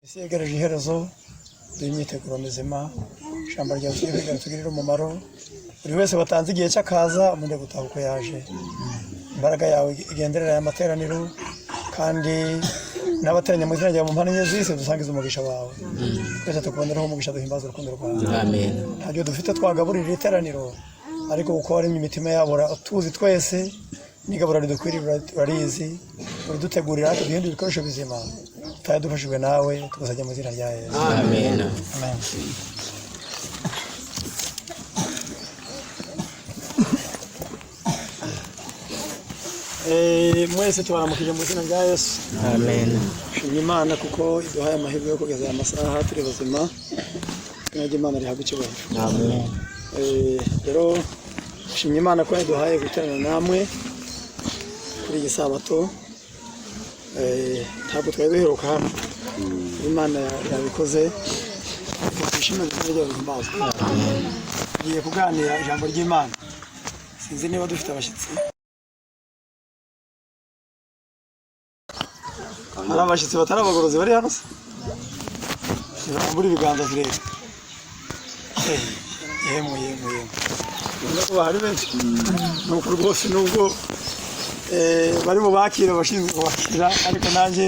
Isigaje iherezo y'imyiteguro mizima ijambo rya Yesu tugirira umumaro buri wese batanze igihe cy'akaza umunde gutaha uko yaje imbaraga yawe igenderera aya materaniro kandi n'abateranya mu izina rya mu mpano zose dusangiza umugisha wawe twese tukuboneraho umugisha duhimbaza urukundo rwawe amen. ntabyo dufite twagaburira iteraniro ariko uko ari imitima yabora tuzi twese nigabura ridukwiriye urarizi uridutegurira duhindura ibikoresho bizima kandi dufashijwe nawe tugazajya mu izina rya Yesu Amen. Amen. Mwese tubaramukije mu izina rya Yesu. Amen. Shimye Imana kuko iduhaye amahirwe yo kugeza aya masaha turi bazima. Kandi Imana rihabwa icyubahiro. Amen. Rero shimye Imana ko iduhaye guterana namwe kuri iyi sabato. Ntabwo twari duheruka hano. Imana yabikoze. Twishimira izina ryayo rihimbazwe. Ngiye kuganira ijambo ry'Imana. Sinzi niba dufite abashyitsi. Hari abashyitsi batari abagorozi bari hano se? Muri ibiganza bireba. Yemwe. Nubwo bahari benshi. Nuko rwose nubwo bari mu bakira abashinzwe kubakira ariko nanjye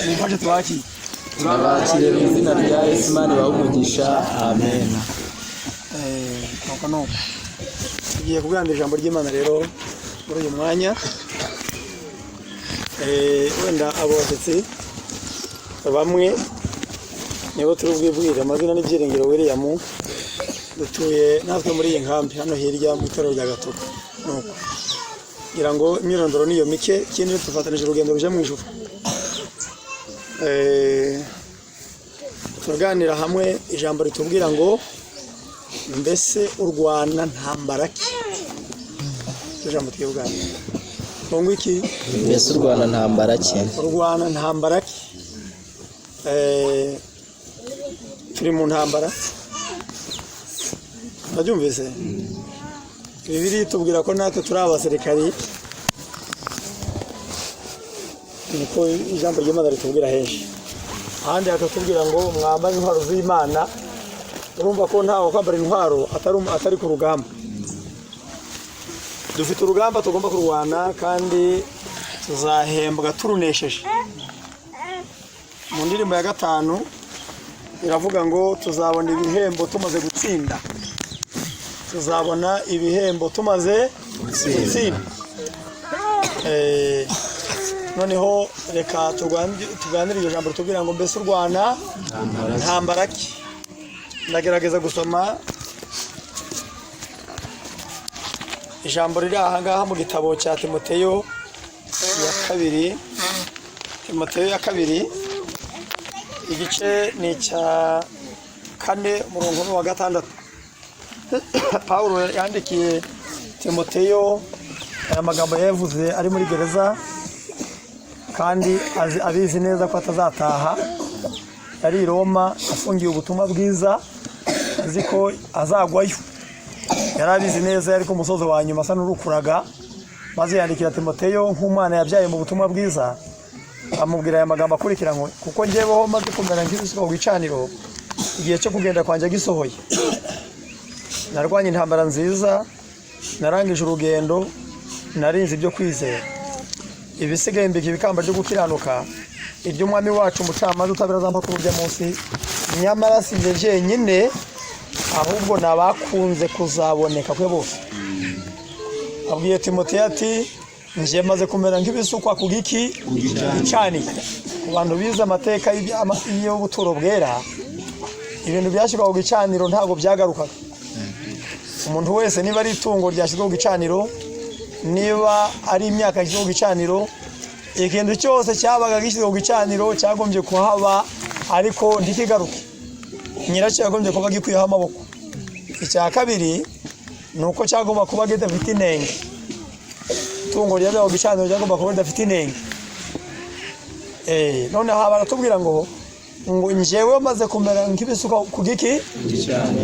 nimfashe tubakire. Turabakire mu izina rya Yesu Imana ibahe umugisha. Amen. Nuko tugiye kuganira ijambo ry'Imana rero muri uyu mwanya. Wenda abashyitsi bamwe nibo turi bwibwire amazina n'ibyiringiro William dutuye natwe muri iyi nkambi hano hirya mu itorero rya Gatoka nuko ngira ngo imyirondoro niyo mike ikindi tufatanije urugendo ruje mu ijuru turaganira hamwe ijambo ritubwira ngo mbese urwana ntambara ki ijambo twibwira Kongo iki mbese urwana ntambara ki urwana ntambara ki turi mu ntambara nabyumvise Bibiri tubwira ko natwe turi abasirikari niko ijambo ry'Imana ritubwira henshi ahandi akatubwira ngo mwambare intwaro z'Imana urumva ko ntawe kwambara intwaro atari ku rugamba dufite urugamba tugomba kurwana kandi tuzahembwa turunesheje mu ndirimbo ya 5 iravuga ngo tuzabona ibihembo tumaze gutsinda tuzabona ibihembo tumaze gutsinda noneho reka tuganire iryo jambo tubwira ngo mbese urwana ntambara ki ndagerageza gusoma ijambo riri aha ngaha mu gitabo cya Timoteyo ya kabiri igice ni cya 4 umurongo wa 6 Paulo yandikiye Timoteyo aya magambo yavuze ari muri gereza kandi abizi neza ko atazataha yari i Roma afungiye ubutumwa bwiza azi ko azagwayo yari abizi neza yari ku musozo wa nyuma asa n'urukuraga maze yandikira Timoteyo nk'umwana yabyaye mu butumwa bwiza amubwira aya magambo akurikira ngo kuko njyeweho maze kumera nk'ibisuko ku gicaniro igihe cyo kugenda kwanje gisohoye narwanye intambara nziza narangije urugendo narinze ibyo kwizera ibisigaye mbika ibikamba byo gukiranuka iby'umwami wacu umucamanza utabira zampa ku buryo munsi nyamara sinjye jenyine ahubwo nabakunze kuzaboneka kwe bose abwiye Timoteyo ati nje maze kumera nk'ibisukwa ku giki cyane ku bantu bize amateka y'ubuturo bwera ibintu byashyirwa ku gicaniro ntago byagarukaga umuntu wese niba ari itungo ryashyirwa ku gicaniro niba ari imyaka yashyirwa ku gicaniro ikintu cyose cyabaga gishyirwa ku gicaniro cyagombye kuhaba ariko ntikigaruke nyiracyo yagombye kuba gikwiyeho amaboko icya kabiri nuko cyagomba kuba gidafite inenge itungo ryajya ku gicaniro ryagomba kuba ridafite inenge none aha baratubwira ngo njyewe maze kumera nk'ibisuka ku giki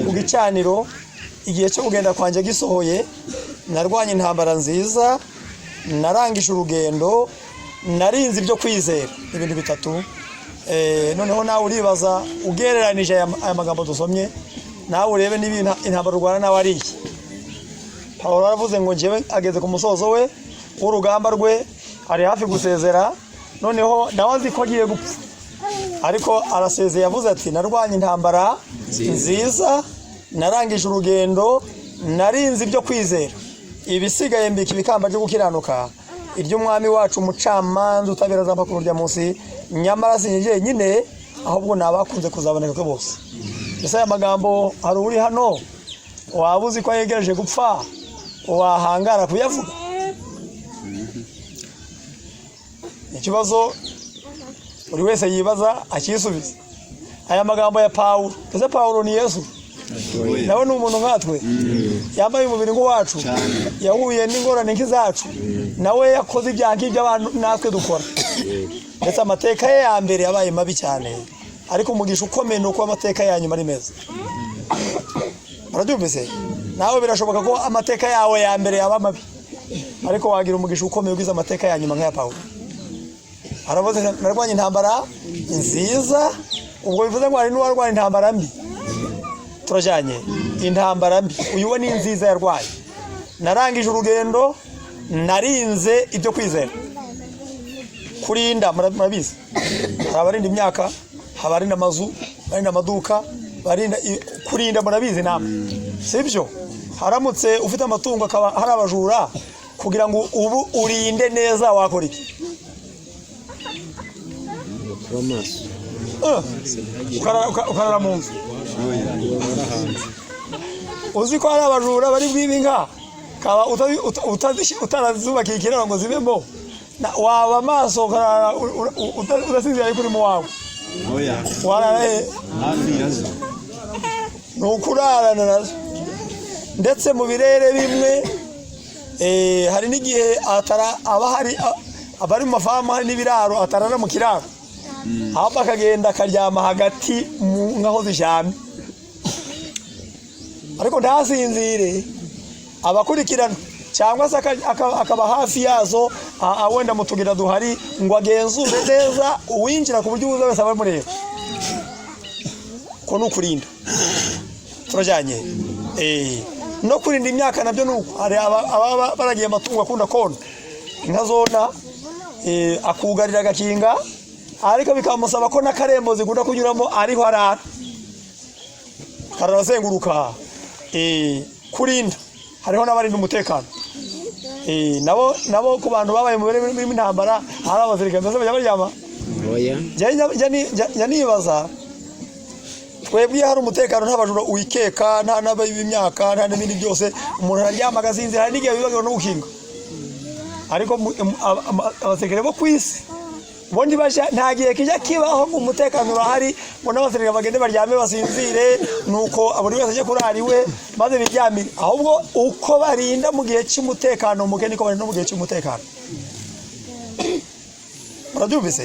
ku gicaniro igihe cyo kugenda kwanje gisohoye narwanye intambara nziza narangije urugendo narinze ibyo kwizera ibintu bitatu noneho nawe uribaza ugereranije aya magambo dusomye nawe urebe n'ibintu intambara Rwanda nawe ari iki. Pawulo aravuze ngo njyewe ageze ku musozo we w'urugamba rwe, ari hafi gusezera, noneho nawe azi ko agiye gupfa, ariko arasezeye yavuze ati narwanye intambara nziza, narangije urugendo, narinze ibyo kwizera, ibisigaye mbika ibikamba byo gukiranuka, iry'umwami wacu umucamanza utabera zampa ku rya munsi, nyamara sinjye nyine ahubwo nabakunze kuzaboneka ko bose. Ese aya magambo hari uri hano waba uzi ko yegereje gupfa wahangara kuyavuga? Ikibazo buri wese yibaza akisubiza. Aya magambo ya Pawulo, ese Pawulo ni Yesu? Nawe ni umuntu nkatwe, yambaye umubiri nk'uwacu, yahuye n'ingorane nk'izacu, nawe yakoze ibyaha nk'iby'abantu natwe dukora, ndetse amateka ye ya mbere yabaye mabi cyane, ariko umugisha ukomeye ni uko amateka ya nyuma ari meza. Murabyumvise? Nawe birashoboka ko amateka yawe ya mbere yaba mabi, ariko wagira umugisha ukomeye ugize amateka ya nyuma nk'aya Pawulo. Aravuze narwanye intambara nziza, ubwo bivuze ngo hari n'uwarwanye intambara mbi. Turajyanye intambara mbi, uyu we ni nziza yarwaye. Narangije urugendo, narinze ibyo kwizera. Kurinda murabizi, abarinda imyaka, abarinda amazu, abarinda amaduka, barinda kurinda murabizi namwe, sibyo? Haramutse ufite amatungo akaba hari abajura, kugira ngo ubu urinde neza wakora iki? Ukarara mu nzu, uzi ko hari abajura bari bwiba inka, kaba utazubakiye ikiraro ngo zibemo, waba amaso udasinzira ariko uri mu wawe, wararahe ni ukurarana nazo. Ndetse mu birere bimwe hari n'igihe aba hari abari mu mafamu, hari n'ibiraro atarara mu kiraro, ahubwo akagenda akaryama hagati mu nkaho zishyamye, ariko ntasinzire, abakurikirana cyangwa se akaba hafi yazo, wenda mu tugira duhari ngo agenzure neza uwinjira ku buryo ubuza wese abamureba. Ko ni ukurinda. Turajyanye no kurinda imyaka nabyo nuko hari ababa baragiye amatungo akunda kona inka zona, akugarira agakinga, ariko bikamusaba ko n'akarembo zigunda kunyuramo ariho arara, karazenguruka. Kurinda hariho n'abarinda umutekano, nabo ku bantu babaye mu birimo intambara, hari abasirikare mbese bajya baryama. Jya nibaza, twebwe hari umutekano, nta bajura wikeka, nta n'ab'imyaka, nta n'ibindi byose, umuntu araryama agasinzira, hari n'igihe bibaga no gukinga, ariko abasirikare bo ku isi bo ntibashya, nta gihe kijya kibaho ngo umutekano urahari ngo n'abasirikare bagende baryame basinzire, nuko buri wese ajya kurara iwe maze biryamire, ahubwo uko barinda mu gihe cy'umutekano muke niko barinda mu gihe cy'umutekano. Murabyumvise?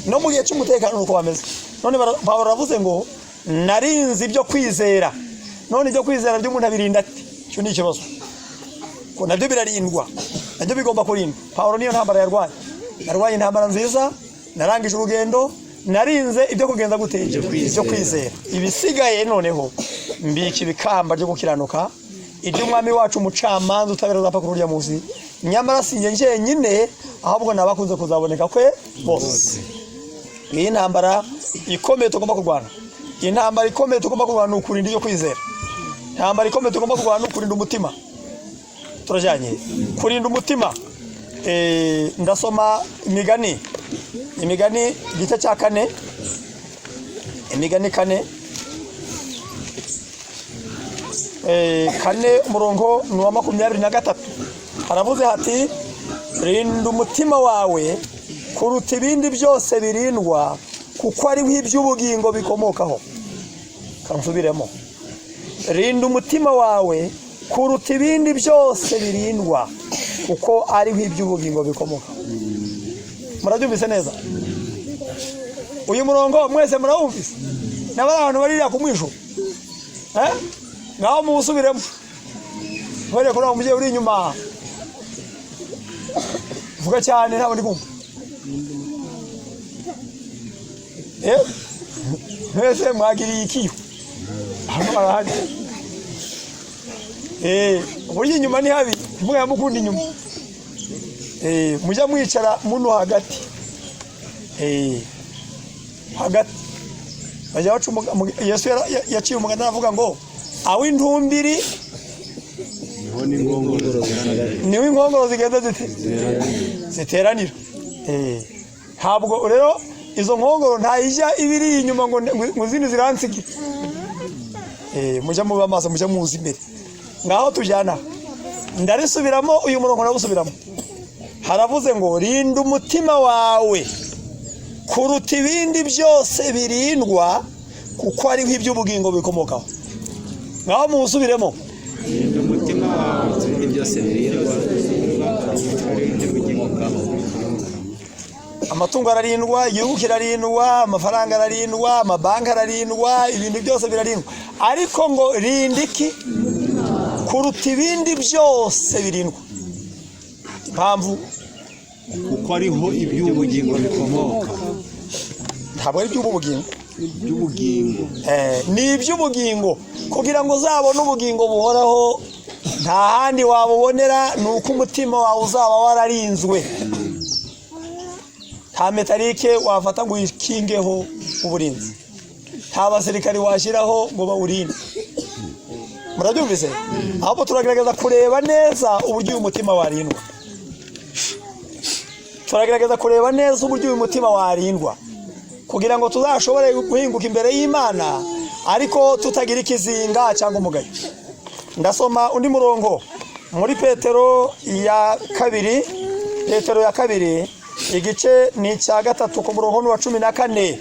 No mu gihe cy'umutekano nuko bameze. None Pawulo aravuze ngo narinze ibyo kwizera. None ibyo kwizera by'umuntu abirinda ati? Cyo ni ikibazo. Ko nabyo birarindwa, nabyo bigomba kurindwa. Pawulo niyo ntambara yarwaye. Narwanye intambara nziza, narangije urugendo, narinze ibyo kugenza gute? Ibyo kwizera. Ibisigaye noneho mbika ibikamba byo gukiranuka, iry'umwami wacu umucamanza utabera zapfa ku rya munsi, nyamara sinjye nyine ahubwo nabakunze kuzaboneka kwe bose. Iyi ntambara ikomeye tugomba kurwana. Iyi ntambara ikomeye tugomba kurwana ukurinda ibyo kwizera. Intambara ikomeye tugomba kurwana ukurinda umutima. Turajyanye kurinda umutima. Ndasoma imigani igice cya 4, imigani 4 umurongo ni wa 23. Haravuze hati rinda umutima wawe kuruta ibindi byose birindwa, kuko ariho iby'ubugingo bikomokaho. Kansubiremo, rinda umutima wawe kuruta ibindi byose birindwa, kuko ariho iby'ubugingo bikomoka. Murabyumvise neza? Uyu murongo mwese murawumvise? N'abantu barira kumwisho, ngaho musubiremo, bari kuri umujye uri inyuma, vuga cyane ntabwo ndi kumva. mwese mwagiriye ikiyo hano barahari burya inyuma ni habi mvuga mukunda inyuma mujya mwicara muno hagati hagati bajya baca Yesu yaciye umugani avuga ngo aho intumbiri niho inkongoro zigenda ziteranira ntabwo rero izo nkongoro ntayijya ibiri inyuma ngo zindi ziransigira mujya muba amaso mujya muzi imbere ngaho tujyana ndarisubiramo uyu murongo nawusubiramo haravuze ngo rinda umutima wawe kuruta ibindi byose birindwa kuko ariho iby'ubugingo bikomokaho ngaho muwusubiremo rinda umutima wawe ibindi byose birindwa amatungo ararindwa igihugu kirarindwa amafaranga ararindwa amabanki ararindwa ibintu byose birarindwa ariko ngo rinda iki kuruta ibindi byose birindwa impamvu kuko ariho iby'ubugingo bikomoka ntabwo ari iby'ubugingo iby'ubugingo ni iby'ubugingo kugira ngo uzabone ubugingo buhoraho nta handi wabubonera ni uko umutima wawe uzaba wararinzwe nta metalike wafata ngo uyikingeho uburinzi nta basirikari washyiraho ngo bawurinde murabyumvise ahubwo turagerageza kureba neza uburyo uyu mutima warindwa turagerageza kureba neza uburyo uyu mutima warindwa kugira ngo tuzashobore guhinguka imbere y'Imana ariko tutagira ikizinga cyangwa umugayo ndasoma undi murongo muri Petero ya kabiri igice ni cya gatatu ku murongo wa 14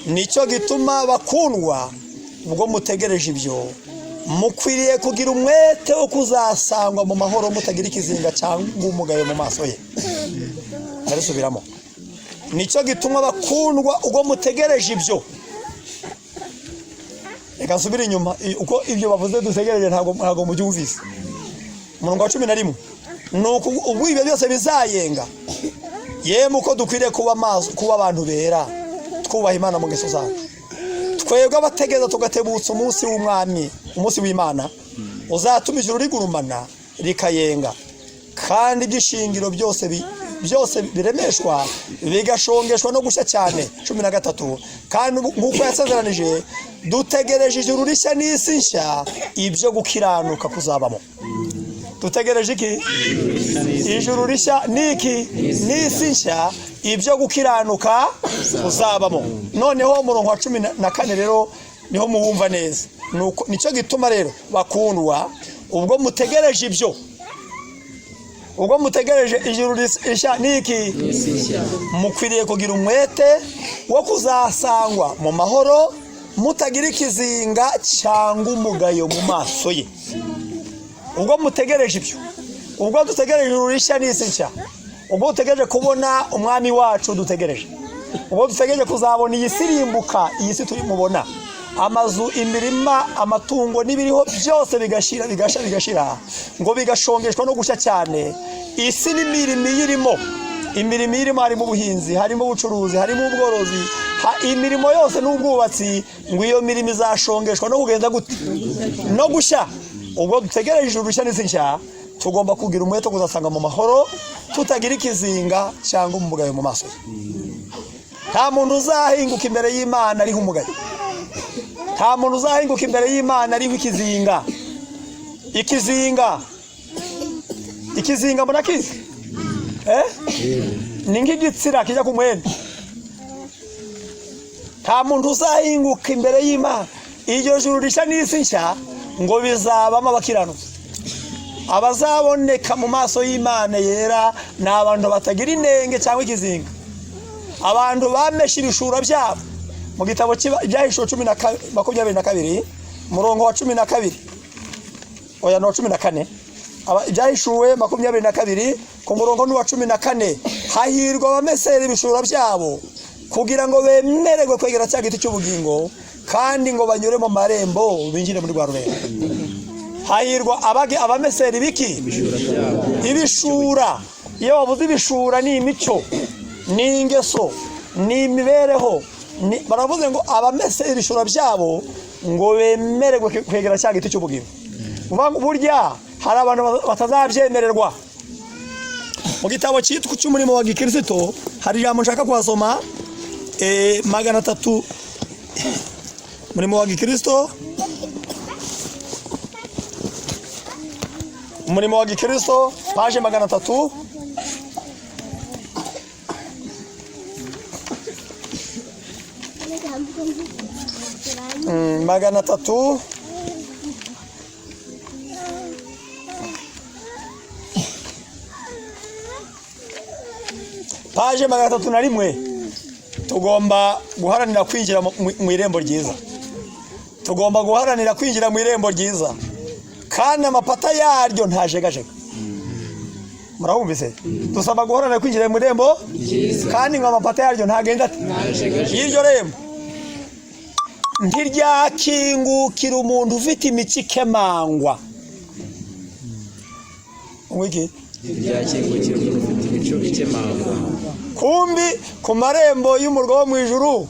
nicyo gituma bakundwa ubwo mutegereje ibyo mukwiriye kugira umwete wo kuzasangwa mu mahoro mutagira ikizinga cyangwa umugayo mu maso ye arisubiramo nicyo gituma bakundwa ubwo mutegereje ibyo reka nsubire inyuma uko ibyo bavuze dutegereje ntabwo mubyumvise umurongo wa 11 nuko ubwo ibyo byose bizayenga yemwe uko dukwiriye kuba abantu bera twubaha Imana mu ngeso zacu twebwe abategeza tugatebutsa umunsi w'umwami umunsi w'Imana uzatuma ijuru rigurumana rikayenga kandi ibyishingiro byose biremeshwa bigashongeshwa no gushya cyane 13 kandi nk'uko yasezeranije dutegereje ijuru rishya n'isi nshya ibyo gukiranuka kuzabamo dutegereje iki ijuru rishya niki n'isi nshya ibyo gukiranuka kuzabamo noneho umurongo wa 14 rero niho muwumva neza nuko nicyo gituma rero bakundwa ubwo mutegereje ibyo ubwo mutegereje ijuru rishya niki mukwiriye kugira umwete wo kuzasangwa mu mahoro mutagira ikizinga cyangwa umugayo mu maso ye ubwo mutegereje ibyo ubwo dutegereje ijuru rishya n'isi nshya ubwo dutegereje kubona umwami wacu dutegereje ubwo dutegereje kuzabona iyi sirimbuka iyi si turimubona amazu imirima amatungo n'ibiriho byose bigashira ngo bigashongeshwa no gushya cyane isi n'imirimo irimo harimo ubuhinzi harimo ubucuruzi harimo ubworozi imirimo yose n'ubwubatsi ngo iyo mirimo izashongeshwa no kugenda gute no gushya ubwo dutegereje ijuru rishya n'isi nshya tugomba kugira umwete kuzasanga mu mahoro tutagira ikizinga cyangwa umugayo mu maso nta muntu uzahinguka imbere y'Imana ariho umugayo nta muntu uzahinguka imbere y'Imana ariho ikizinga munakizi ni nk'igitsira kijya ku mwenda nta muntu uzahinguka imbere y'Imana iryo juru rishya n'isi nshya ngo bizabamo abakiranutsi abazaboneka mu maso y'Imana yera ni abantu batagira inenge cyangwa ikizinga abantu bameshe ibishura byabo mu gitabo ibyahishuwe 22 murongo wa 12 oya no 14 ibyahishuwe 22 ku murongo wa 14 hahirwa abamesera ibishura byabo kugira ngo bemererwe kwegera cya giti cy'ubugingo kandi ngo banyure mu marembo binjire muri rwa rurembo hahirwa abamesera ibiki ibishura iyo bavuze ibishura ni imico ni ingeso ni imibereho baravuze ngo abamese ibishura byabo ngo bemererwe kwegera cya giti cy'ubugingo. Burya hari abantu batazabyemererwa. Mu gitabo cyitwa cy'umurimo wa gikristo hari ijambo nshaka kuhasoma 300 umurimo wa gikristo, umurimo wa gikristo page 300 300 page 301 tugomba guharanira kwinjira mu irembo ryiza. Tugomba guharanira kwinjira mu irembo ryiza kandi amapata yaryo ntajegajega. Murahumvise? Dusaba guharanira kwinjira mu irembo kandi amapata yaryo ntagenda iryo rembo ntiryakingukira umuntu ufite imico ikemangwa. Umwiki Ntiryakingukira umuntu ufite imico ikemangwa. Kumbi ku marembo y'umurwa wo mu ijuru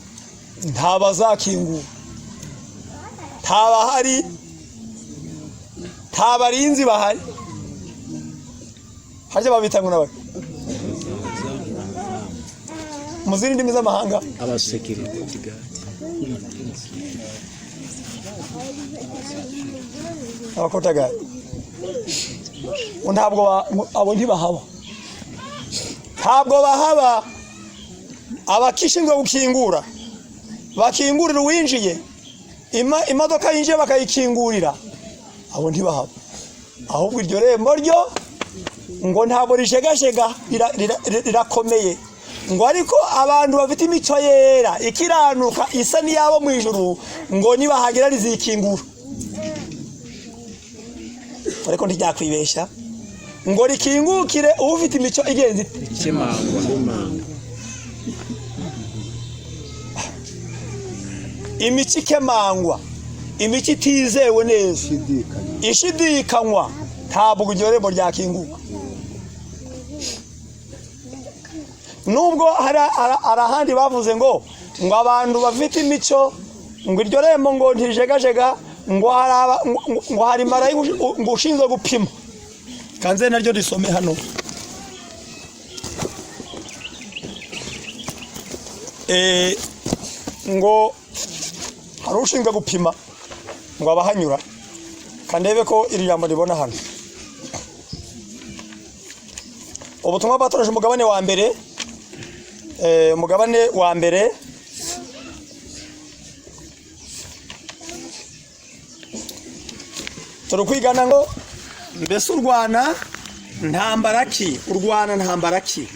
ntabazakingura, ntabahari, ntabarinzi bahari. Haje babita ngo nawe mu zindi ndimi z'amahanga Abasekirite guard. abakotaga ntabwo abo ntibahaba, ntabwo bahaba. Abakishinzwe gukingura bakingurira uwinjiye, imodoka yinjiye bakayikingurira, abo ntibahaba. Ahubwo iryo rembo ryo ngo ntabwo rishegashega, rirakomeye. Ngo ariko abantu bafite imico yera ikiranuka isa n'iyabo mu ijuru ngo nibahagera rizikingura. Ariko ntijyakwibeshya ngo rikingukire ufite imico igenzi Ikemangwa. imico ikemangwa, imico itizewe neza, ishidikanywa, ntabwo iryo rembo ryakinguka. Nubwo hari ahandi bavuze ngo abantu bafite imico ngo iryo rembo ngo ntirijegajega, ngo hari marayika ngo ushinzwe gupima. Kanze naryo risome hano. Ngo hari ushinzwe gupima ngo abahanyura. Kandebe ko iri jambo ribona hano. Ubutumwa bwatoreje umugabane wa mbere, umugabane wa mbere turukwigana ngo mbese urwana ntambara ki, urwana ntambara ki.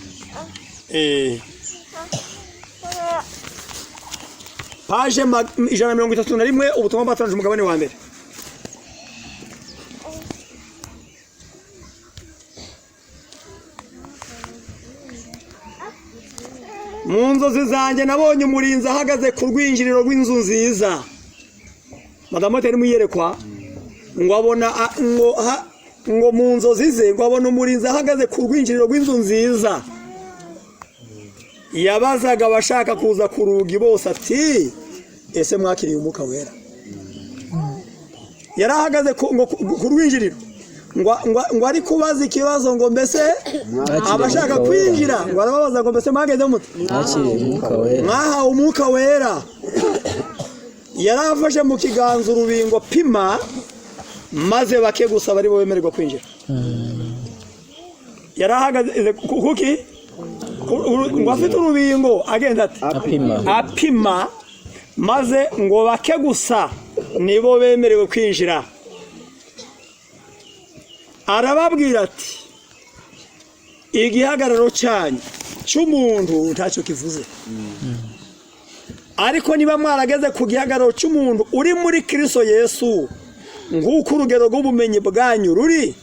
Page 131 ubutumwa bwatoreje umugabane wa mbere. Mu nzozi zanjye nabonye umurinzi ahagaze ku rwinjiriro rw'inzu nziza. Madamu atari muyerekwa ngo abona ngo mu nzozi ze ngo abona umurinzi ahagaze ku rwinjiriro rw'inzu nziza. Yabazaga abashaka kuza ku rugi bose ati ese mwakiriye umwuka wera? Yari ahagaze ku rwinjiriro ngo ari kubaza ikibazo ngo mbese abashaka kwinjira ngo arababaza ngo mbese mwageze mute? Mwahawe umwuka wera. Yari afashe mu kiganza urubingo pima maze bake gusa bari bo bemererwa kwinjira. Yari ahagaze kuki ngo afite urubingo agenda ati apima maze ngo bake gusa nibo bemerewe kwinjira. Arababwira ati igihagararo cyanyu cy'umuntu ntacyo kivuze, ariko niba mwarageze ku gihagararo cy'umuntu uri muri Kristo Yesu nguko urugero rw'ubumenyi bwanyu ruri,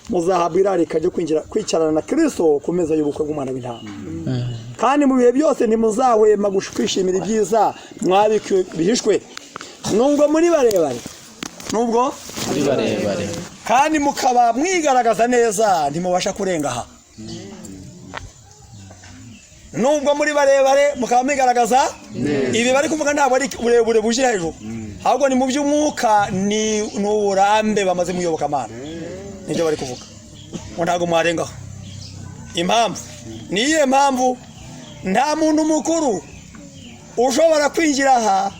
muzahabwa irarika ryo kwicarana na Kristo ku meza y'ubukwe bw'umwana w'intama. Kandi mu bihe byose ntimuzahwema kwishimira ibyiza mwabikiwe bihishwe, nubwo muri barebare, nubwo muri barebare, kandi mukaba mwigaragaza neza ntimubasha kurenga aha. nubwo muri barebare mukaba migaragaza ibi bari kuvuga ntabwo ari uburebure buje hejuru ahubwo ni mu by'umwuka ni uburambe bamaze muyoboka Imana nibyo bari kuvuga ngo ntabwo mwarengaho impamvu niye mpamvu nta muntu mukuru ushobora kwinjira aha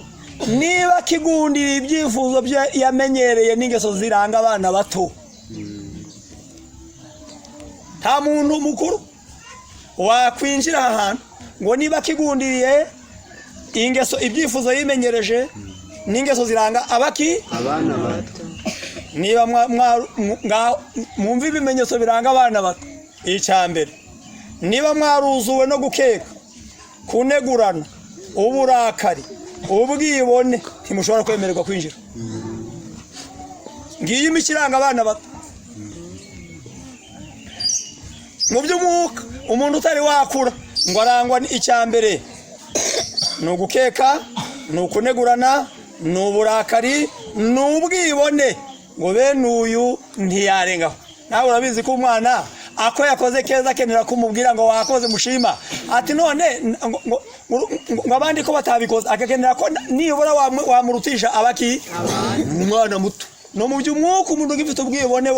niba kigundira ibyifuzo bye yamenyereye n'ingeso ziranga abana bato nta muntu mukuru wakwinjira ahantu ngo niba kigundiriye ingeso ibyifuzo yimenyereje n'ingeso ziranga abana bato niba mwumva ibimenyetso biranga abana bato icyambere niba mwaruzuwe no gukeka kunegurana uburakari ubwibone ntimushobora kwemererwa kwinjira ngiyi imikiranga abana bato mu by'umwuka umuntu utari wakura ngo arangwa icyambere ni ugukeka ni ukunegurana ni uburakari ni ubwibone ngo bene uyu ntiyarengaho nawe urabizi ko umwana ako yakoze keza akenera kumubwira ngo wakoze mushima ati none ngo abandi ko batabikoze akakenera ko nibura wamurutisha abaki umwana muto no mu by'umwuka umuntu ugifite ubwibone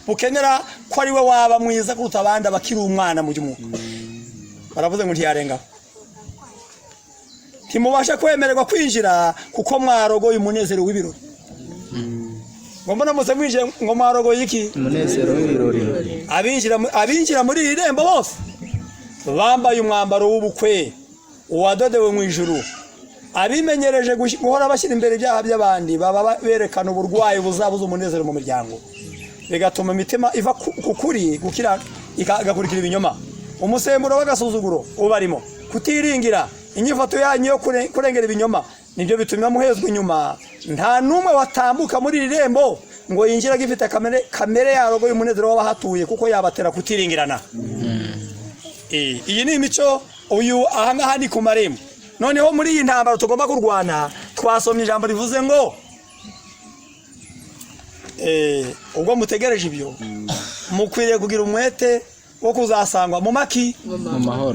bukenera ko ari we waba mwiza kuruta abandi abakiri umwana mu by'umwuka baravuze ngo ntiyarengaho ntimubasha kwemererwa kwinjira kuko mwarogoye umunezero w'ibirori ngo mbona muse mwinjire ngo mwarogoye iki umunezero w'ibirori abinjira muri iri rembo bose bambaye umwambaro w'ubukwe uwadodewe mu ijuru abimenyereje guhora bashyira imbere ibyaha by'abandi baba berekana uburwayi buzabuza umunezero mu miryango bigatuma imitima iva ku kuri gukira igakurikira ibinyoma umusemburo w'agasuzuguro ubarimo kutiringira inyifato yanyu yo kurengera ibinyoma nibyo bituma muhezwa inyuma nta numwe watambuka muri iri rembo ngo yinjira gifite kamere yarogo y'umunezero w'abahatuye kuko yabatera kutiringirana iyi ni imico uyu ahangaha ni ku marembo noneho muri iyi ntambaro tugomba kurwana twasomye ijambo rivuze ngo ubwo mutegereje ibyo mukwiriye kugira umwete wo kuzasangwa mu maki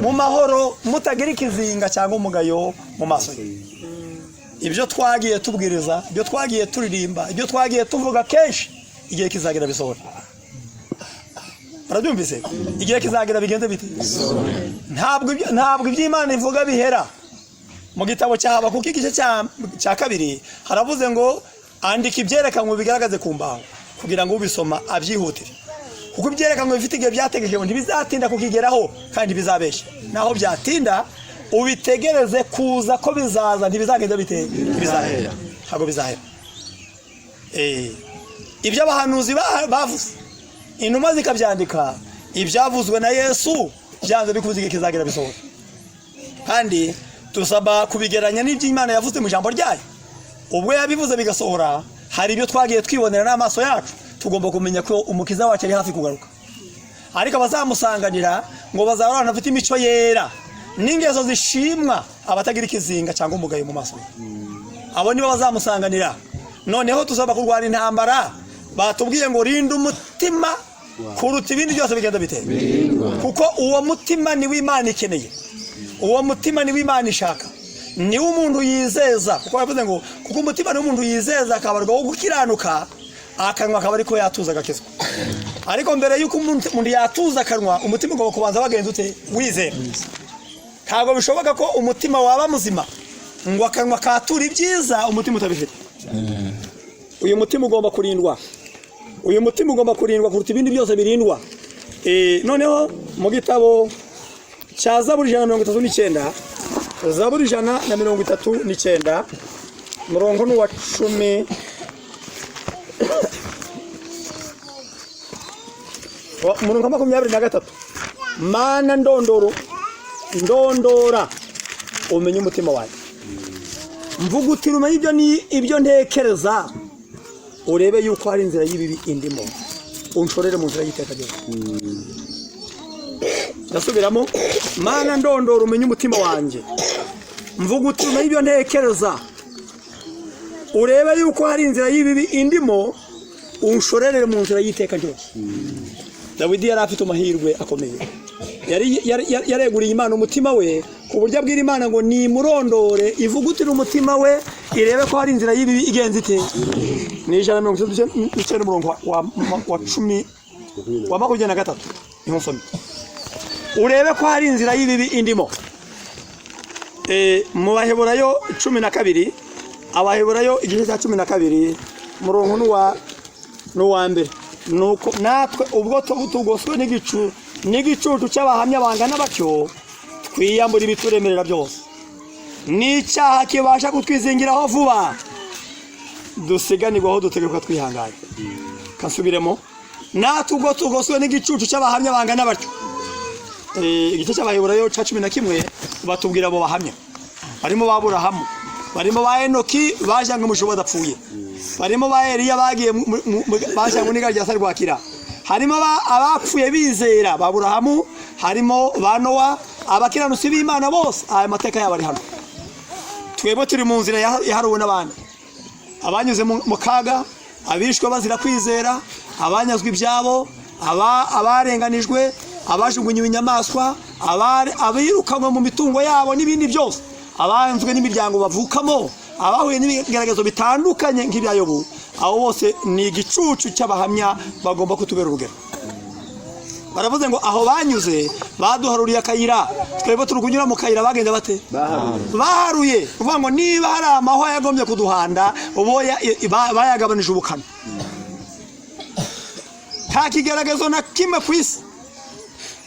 mu mahoro mutagira ikizinga cyangwa umugayo mu maso ye ibyo twagiye tubwiriza ibyo twagiye turirimba ibyo twagiye tuvuga kenshi igihe kizagira bisohora barabyumvise igihe kizagira bigenze bite ntabwo iby'Imana ivuga bihera mu gitabo cya Habakuki igice cya kabiri haravuze ngo andika ibyerekanwe bigaragaze ku mbaho kugira ngo ubisoma abyihutire kuko ibyerekanwe bifite igihe byategekejwe ntibizatinda kukigeraho kandi bizabeshya naho byatinda ubitegereze kuza ko bizaza ntibizagenda bite bizahera ntabwo bizahera ibyo abahanuzi bavuze inuma zikabyandika ibyavuzwe na Yesu byanze bikuze igihe kizagira bisohora kandi tusaba kubigeranya n'iby'Imana yavuze mu ijambo ryayo ubwo yabivuze bigasohora hari ibyo twagiye twibonera n'amaso yacu tugomba kumenya ko umukiza wacu ari hafi kugaruka ariko abazamusanganira ngo bazaba banafite imico yera n'ingezo zishimwa abatagira ikizinga cyangwa umugayo mu maso abo nibo bazamusanganira noneho tuzaba kurwana intambara batubwiye ngo rinda umutima kuruta ibindi byose bigenda bitera kuko uwo mutima ni w'Imana ikeneye uwo mutima ni w'Imana ishaka ni umuntu yizeza kuko bavuze ngo kuko umutima ni umuntu yizeza akabarwaho gukiranuka akanwa akaba ariko yatuza agakizwa ariko mbere y'uko umuntu yatuza akanwa umutima ugomba kubanza wagenze ute wizera ntabwo bishoboka ko umutima waba muzima ngo akanwa katura ibyiza umutima utabifite uyu mutima ugomba kurindwa kuruta ibindi byose birindwa noneho mu gitabo cya Zaburi 139 Zaburi 139 murongo n'uwa 10 murongo 23 mana ndondora umenye umutima wanjye mvuga uti umenye ibyo ntekereza urebe yuko hari inzira y'ibibi indimo unshorere mu nzira y'iteka ryose ndasubiramo mana ndondora umenye umutima wanjye mvuga uti umenye ibyo ntekereza urebe yuko hari inzira y'ibibi indimo unshorere mu nzira y'iteka ryose Dawidi yari afite amahirwe akomeye yareguriye Imana umutima we ku buryo abwira Imana ngo nimurondore ivugutire umutima we irebe ko hari inzira y'ibibi igenze ite. Ni 139 umurongo wa 10 wa 23 niho nsomye urebe ko hari inzira y'ibibi indimo. Mu Baheburayo 12 Abaheburayo igice cya 12 murongo n'uwa mbere nuko natwe ubwo tugoswe n'igicucu cy'abahamya bangana batyo twiyambura ibituremerera byose n'icyaha kibasha kutwizingiraho vuba dusiganirwaho dutegerezwa twihanganye. Kasubiremo natwe ubwo tugoswe n'igicucu cy'abahamya bangana batyo. Igice cy'Abaheburayo 11 batubwira abo bahamya barimo Aburahamu, barimo ba Enoki bajyanywe mu ijuru badapfuye, barimo ba Eliya bagiye bajyanywe n'igari rwakira, harimo abapfuye bizera ba Aburahamu, harimo ba Nowa, abakiranutsi b'Imana bose. Aya mateka yabo ari hano. Twebwe turi mu nzira yaharuwe n'abandi, abanyuze mu kaga, abishwe bazira kwizera, abanyazwe ibyabo, abarenganijwe, abajugunywe inyamaswa, abirukanwe mu mitungo yabo n'ibindi byose, abanzwe n'imiryango bavukamo, abahuye n'ibigaragazo bitandukanye nk'ibyayobo. Abo bose ni igicucu cy'abahamya bagomba kutubera urugero. Baravuze ngo aho banyuze baduharuriye akayira, twebwe turi kunyura mu kayira bagenda bate? Baharuye. Uvuga ngo niba hari amahwa yagombye kuduhanda ubo bayagabanije ubukana. Nta kigaragazo na kimwe ku isi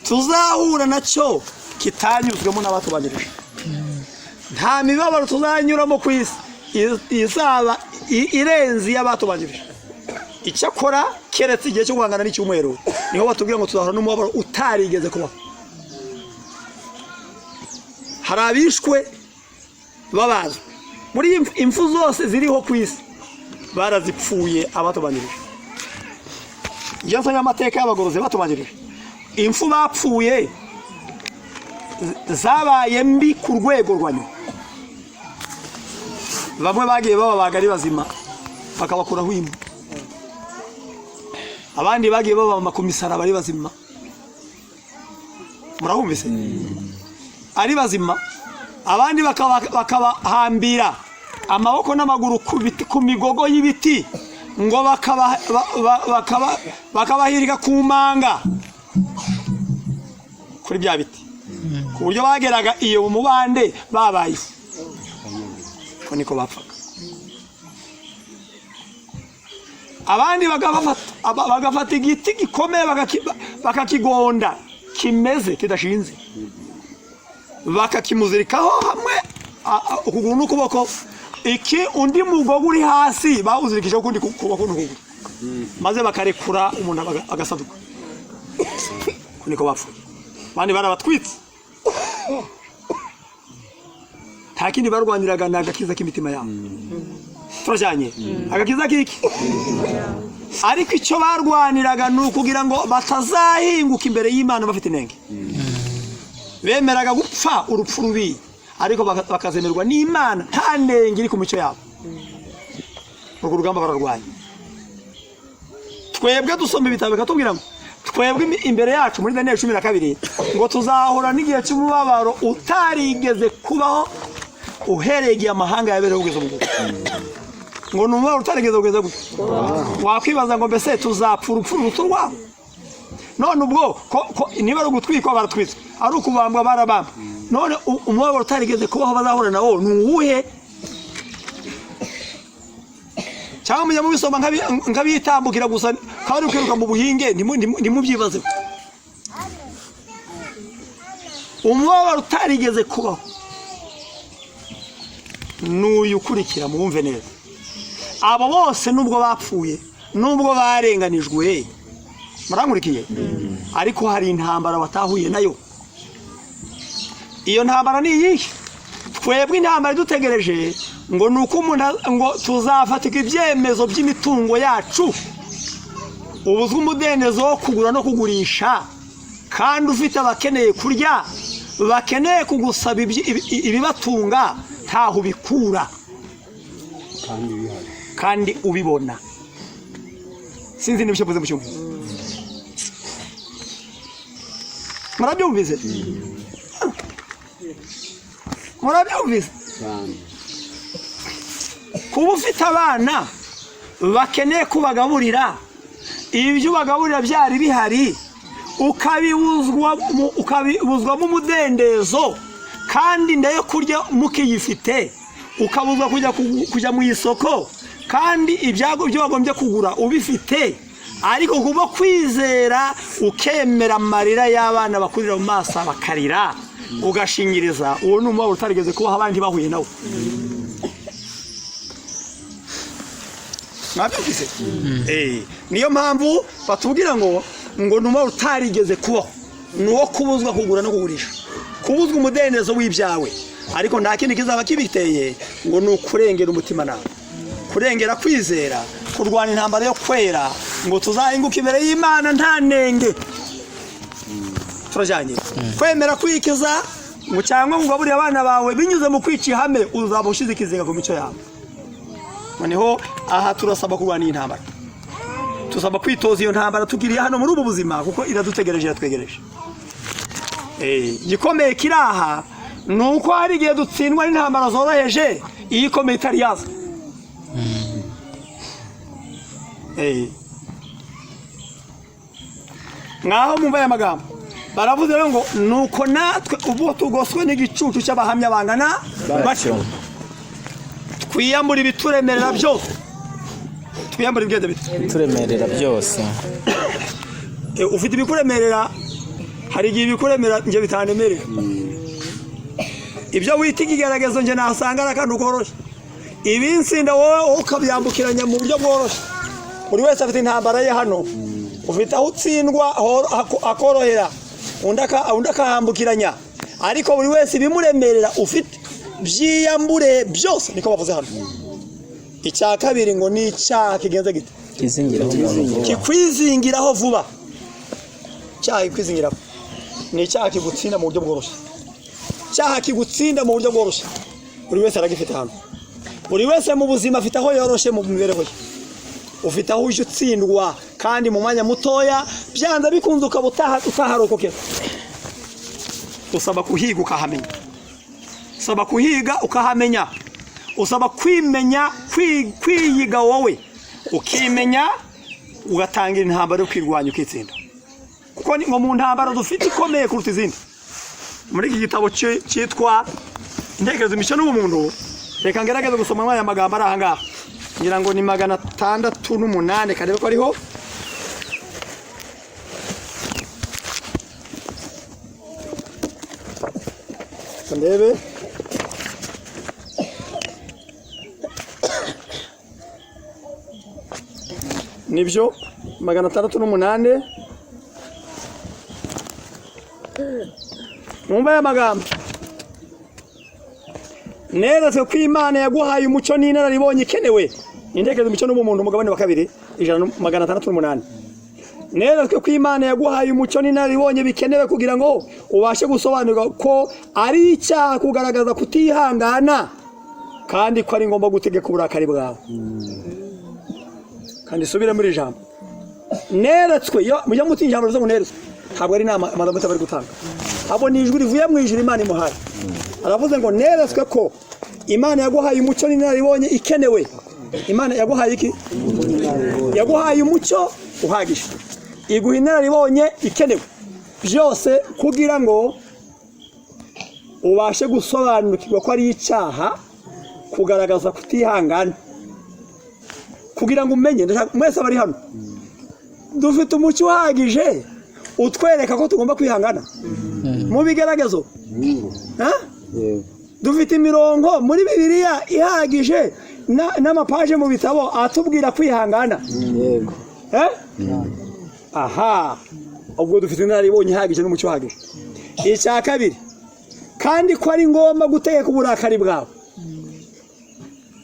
tuzahura nacyo kitanyuzwemo n'abatubanirije. Nta mibabaro tuzanyuramo ku isi izaba irenze y'abatubanirije. Icyakora keretse igihe cyo guhangana n'icyumweru niho batubwira ngo tuzahura n'umubabaro utarigeze kubaho. Hari abishwe babazwe muri impfu zose ziriho ku isi barazipfuye abatubanirije. Iyo nsanya amateka y'abagorozi batubanirije, impfu bapfuye zabaye mbi ku rwego rwa nyuma. Bamwe bagiye bababaga ari bazima bakabakuraho impu, abandi bagiye babama ku misaraba ari bazima. Murahumvise? Ari bazima, abandi bakabahambira amaboko n'amaguru ku migogo y'ibiti ngo bakabahirika ku manga kuri bya biti, ku buryo bageraga iyo mu mubande babaye ifu. Ko niko bapfaga. Abandi bagafata igiti gikomeye bakakigonda kimeze kidashinze, bakakimuzirikaho hamwe ukuguru n'ukuboko, iki undi mugogo uri hasi bawuzirikishaho ukundi kuboko n'ukuguru, maze bakarekura umuntu agasaduka. Ko niko bapfuye. Abandi barabatwitse. Nta kindi barwaniraga ni agakiza k'imitima yabo. Turajyanye agakiza kiki, ariko icyo barwaniraga ni ukugira ngo batazahinguka imbere y'Imana bafite inenge. Bemeraga gupfa urupfu rubi, ariko bakazemerwa n'Imana nta nenge iri ku mico yabo. Urwo rugamba bararwanya. Twebwe dusoma ibitabo bikatubwira ngo twebwe imbere yacu muri Daniel 12 ngo tuzahura n'igihe cy'umubabaro utarigeze kubaho uhereye amahanga yabereho kugeza ubwo. Ngo numubabaro utarigeze kugeza ubwo. Wakwibaza ngo mbese tuzapfa urupfu ruturwa? None ubwo niba ari ugutwikwa baratwitse, ari ukubambwa barabamba, none umubabaro utarigeze kubaho bazahura nawo ni uwuhe? Cyangwa mujya mubisoma nkabitambukira gusa kandi ukiruka mu buhinge ntimubyibaze. Umubabaro utarigeze kubaho n'uyu ukurikira mwumve neza. Abo bose nubwo bapfuye, nubwo barenganijwe, murankurikiye, ariko hari intambara batahuye nayo. Iyo ntambara ni iyihe? Twebwe intambara dutegereje ngo nuko ngo tuzafatika ibyemezo by'imitungo yacu, ubuzwe umudendezo wo kugura no kugurisha, kandi ufite abakeneye kurya, bakeneye kugusaba ibibatunga ntaho ubikura kandi ubibona. Sinzi n'ibyo mvuze mu cyumba. murabyumvise murabyumvise kuba ufite abana bakeneye kubagaburira ibyo bagaburira byari bihari ukabibuzwamo umudendezo kandi ndayo kurya mukiyifite ukabuzwa kujya mu isoko kandi ibyago byo wagombye kugura ubifite ariko kuba kwizera ukemera amarira y'abana bakurira mu maso bakarira ugashingiriza uwo ni umubabaro utarigeze kubaho abandi bahuye nawe mwabyumvise niyo mpamvu batubwira ngo ni umubabaro utarigeze kubaho ni uwo kubuzwa kugura no kugurisha kubuzwa umudendezo w'ibyawe ariko nta kindi kizaba kibiteye ngo ni ukurengera umutima nawe kurengera kwizera kurwana intambara yo kwera ngo tuzahinguke imbere y'Imana nta nenge turajyanye kwemera kwikiza ngo cyangwa ngo aburi abana bawe binyuze mu kwica ihame uzaba ushize ikizinga ku mico yawe noneho aha turasaba kurwana intambara tusaba kwitoza iyo ntambara tugiriye hano muri ubu buzima kuko iradutegereje iratwegereje gikomeye kiraha nuko hari igihe dutsindwa n'intambara zoroheje iyi ikomeye itari yaza mwaho mumva aya magambo baravuze ngo nuko natwe ubu tugoswe n'igicucu cy'abahamya bangana batyo twiyambura ibituremerera byose twiyambura ibigenda bituremerera byose ufite ibikuremerera hari igihe ibikuremerera nje bitanemerera ibyo wita ikigaragazo nje nasanga ari akantu koroshye ibinsinda wowe ukabyambukiranya mu buryo bworoshye buri wese afite intambara ye hano ufite aho utsindwa akorohera undi akahambukiranya ariko buri wese ibimuremerera ufite byiyambure byose niko bavuze hano icya kabiri ngo ni icyaha kigenze gite kikwizingiraho vuba icyaha kikwizingiraho ni icyaha kigutsinda mu buryo bworoshye icyaha kigutsinda mu buryo bworoshye buri wese aragifite hano buri wese mu buzima afite aho yoroshye mu mibereho ye ufite aho uje utsindwa kandi mu mwanya mutoya byanze bikunze ukaba utaharokokera usaba kuhiga ukahamenya usaba kuhiga ukahamenya usaba kwimenya kwiyiga wowe ukimenya ugatangira intambara yo kwirwanya ukitsinda kuko ngo mu ntambara dufite ikomeye kuruta izindi muri iki gitabo cyitwa intekerezo imico n'ubumuntu reka ngerageze gusoma aya magambo ari aha ngaha ngira ngo ni 608 karebe ko ariho ndebe nibyo 608 Mumba ya magambo neretse ko Imana yaguhaye umuco n'inararibonye ikenewe intekerezo imico n'ubumuntu umugabane wa 2 608 neretse ko Imana yaguhaye umuco n'inararibonye bikenewe kugira ngo ubashe gusobanurwa ko ari icyaha kugaragaza kutihangana kandi ko ari ngomba gutegeka uburakari bwawe kandi subira muri ijambo neretswe yo mujya mutinja ijambo zo neretswe ntabwo ari nama amagambo bari gutanga abo ni ijwi rivuye mu ijuru Imana imuhaye aravuze ngo neretswe ko Imana yaguhaye umuco n'inararibonye ikenewe Imana yaguhaye iki yaguhaye umuco uhagije iguha inararibonye ikenewe byose kugira ngo ubashe gusobanukirwa ko ari icyaha kugaragaza kutihangana kugira ngo umenye mwese bari hano dufite umuco uhagije utwereka ko tugomba kwihangana mu bigaragazo dufite imirongo muri Bibiliya ihagije n'amapaje mu bitabo atubwira kwihangana yego aha ubwo dufite inararibonye ihagije n'umuco uhagije icya kabiri kandi ko ari ngomba gutegeka uburakari bwawe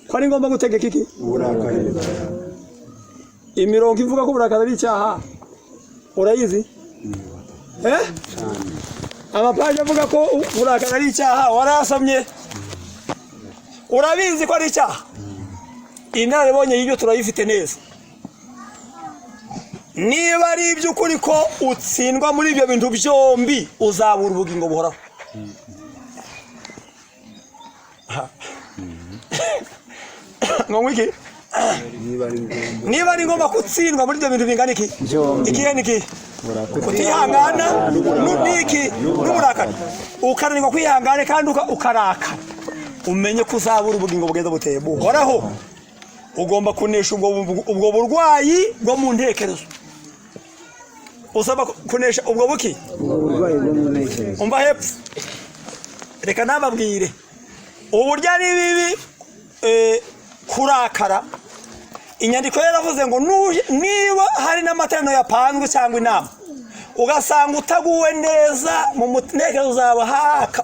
ko ari ngomba gutegeka iki uburakari imirongo ivuga ko uburakari ari icyaha urayizi amapaje avuga ko uburakari ari icyaha warasomye urabizi ko ari icyaha inararibonye y'ibyo turayifite neza niba ari iby'ukuri ko utsindwa muri ibyo bintu byombi uzabura ubugingo buhoraho. ngo iki niba ari ngombwa kutsindwa muri ibyo bintu bingana iki ikihe niki kutihangana n'iki n'uburakari ukananirwa kwihangana kandi ukarakara umenye ko uzabura ubugingo bugenda buteye buhoraho. Ugomba kunesha ubwo burwayi bwo mu ntekerezo. Usaba kunesha ubwo buki uburwayi bwo mu ntekerezo. Umva hepfo reka nababwire uburyo ari bibi kurakara. Inyandiko yaravuze ngo niba hari n'amaterano yapanzwe cyangwa inama ugasanga utaguwe neza mu ntekerezo zawe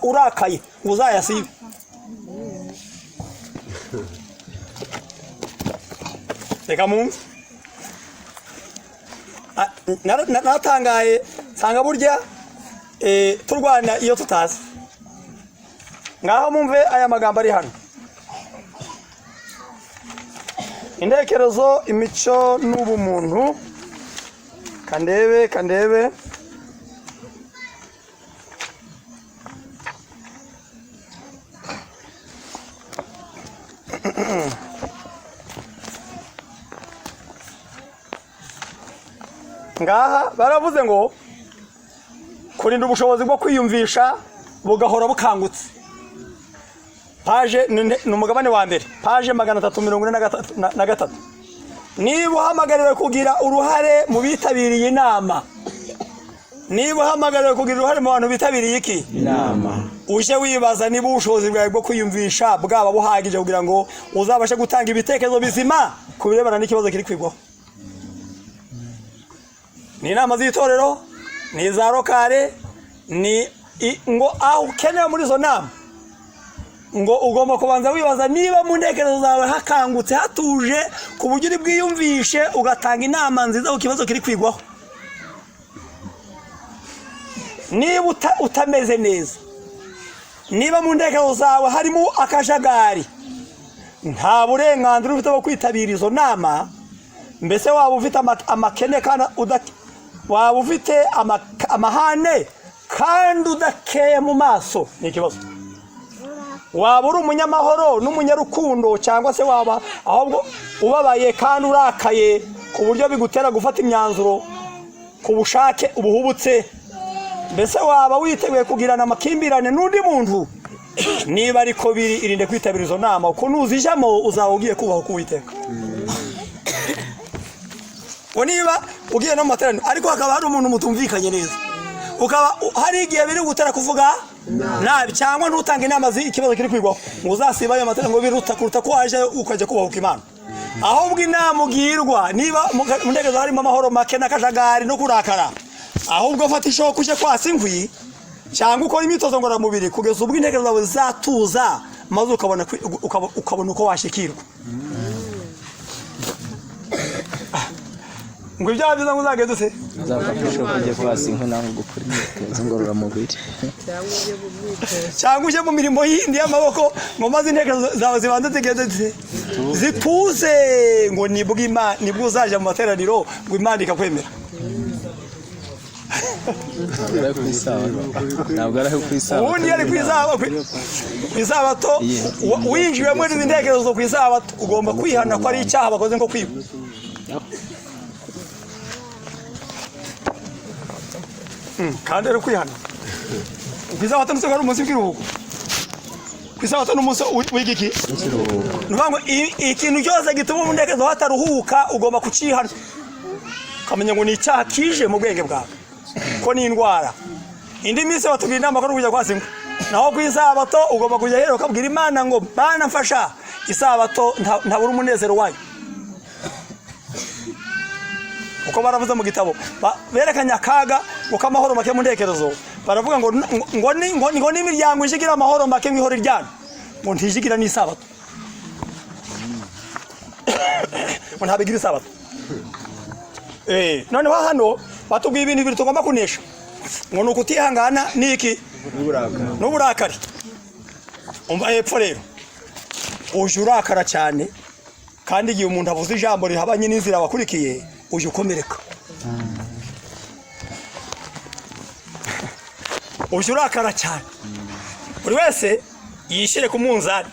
urakaye uzayasibe. Reka mumve natangaye nsanga burya turwana iyo tutazi. Ngaho mumve aya magambo ari hano: intekerezo, imico n'ubumuntu. Kandebe ngaha baravuze ngo kurinda ubushobozi bwo kwiyumvisha bugahora bukangutse. Paje ni umugabane wa mbere, paje 343. Niba uhamagariwe kugira uruhare mu bitabiriye inama, niba uhamagariwe kugira uruhare mu bantu bitabiriye iki inama, uje wibaza niba ubushobozi bwawe bwo kwiyumvisha bwaba buhagije kugira ngo uzabashe gutanga ibitekerezo bizima ku birebana n'ikibazo kiri kwigwaho. Ni inama z'itorero, ni za rokare, ni ngo aho ukeneye muri izo nama ngo ugomba kubanza wibaza niba mu ntekerezo zawe hakangutse hatuje ku buryo uri bwiyumvishe ugatanga inama nziza ku kibazo kiri kwigwaho. Niba utameze neza, niba mu ntekerezo zawe harimo akajagari, nta burenganzira ufite bwo kwitabira izo nama. Mbese waba ufite amakene kandi waba ufite amahane kandi udakeye mu maso, ni ikibazo. Waba uri umunyamahoro n'umunyarukundo cyangwa se waba ahubwo ubabaye kandi urakaye ku buryo bigutera gufata imyanzuro ku bushake ubuhubutse. Mbese waba witeguye kugirana amakimbirane n'undi muntu. Niba ariko biri irinde kwitabira izo nama, uko nuzijamo uzaba ugiye kubaho kuwiteka. Niba ugiye no materaniro ariko hakaba hari umuntu mutumvikanye neza, ukaba hari igihe biri gutera kuvuga nabi cyangwa ntutanga inama z'ikibazo kiri kwigwaho, ngo uzasiba ayo materaniro ngo biruta kuruta ko waje ukajya kubahuka Imana. Ahubwo inama ugirwa niba mu ntekerezo harimo amahoro make n'akajagari no kurakara, ahubwo fata ishoka uje kwasa inkwi cyangwa ukora imyitozo ngororamubiri kugeza ubwo intekerezo zawe zatuza maze ukabona uko washikirwa. Ngo ibyaha byiza ngo uzageze se uzafasha kujya kwasa inkwi naho gukora imyitozo ngororamubiri cyangwa uje mu mirimo yindi y'amaboko ngo maze intekerezo zawe zibanze zigeze zituze ngo nibwo uzaje mu materaniro ngo Imana ikakwemera. ntabwo ari ku isabato. Ubundi yari ku isabato winjiwe muri izi ntekerezo ku isabato ugomba kwihana ko ari icyaha bakoze ngo kwiba. Kandi ari kwihana ku isabato ntuzi ko ari umunsi w'ikiruhuko. Ku isabato ni umunsi w'igiki nuvuga ngo ikintu cyose gituma mu ntekerezo hataruhuka ugomba kucihana ukamenya ngo ni icyaha kije mu bwenge bwawe ko ni indwara. Indi minsi batubwira inama ko kujya kwasa inkwi, naho ku isabato ugomba kujya rero ukabwira Imana ngo Mana mfasha, isabato ntabura umunezero wayo. Uko baravuze mu gitabo berekanya akaga uko amahoro make mu ntekerezo, baravuga ngo n'imiryango ijigira amahoro make nk'ihora iryana ngo ntijigira n'isabato, ngo ntabigira isabato. Noneho hano batubwiye ibintu bibiri tugomba kunesha, ngo ni ukutihangana n'iki n'uburakari. Umva hepfo rero, uje urakara cyane kandi igihe umuntu avuze ijambo rihabanye n'inzira wakurikiye uje ukomereka. uje urakara cyane buri wese yishire ku munzani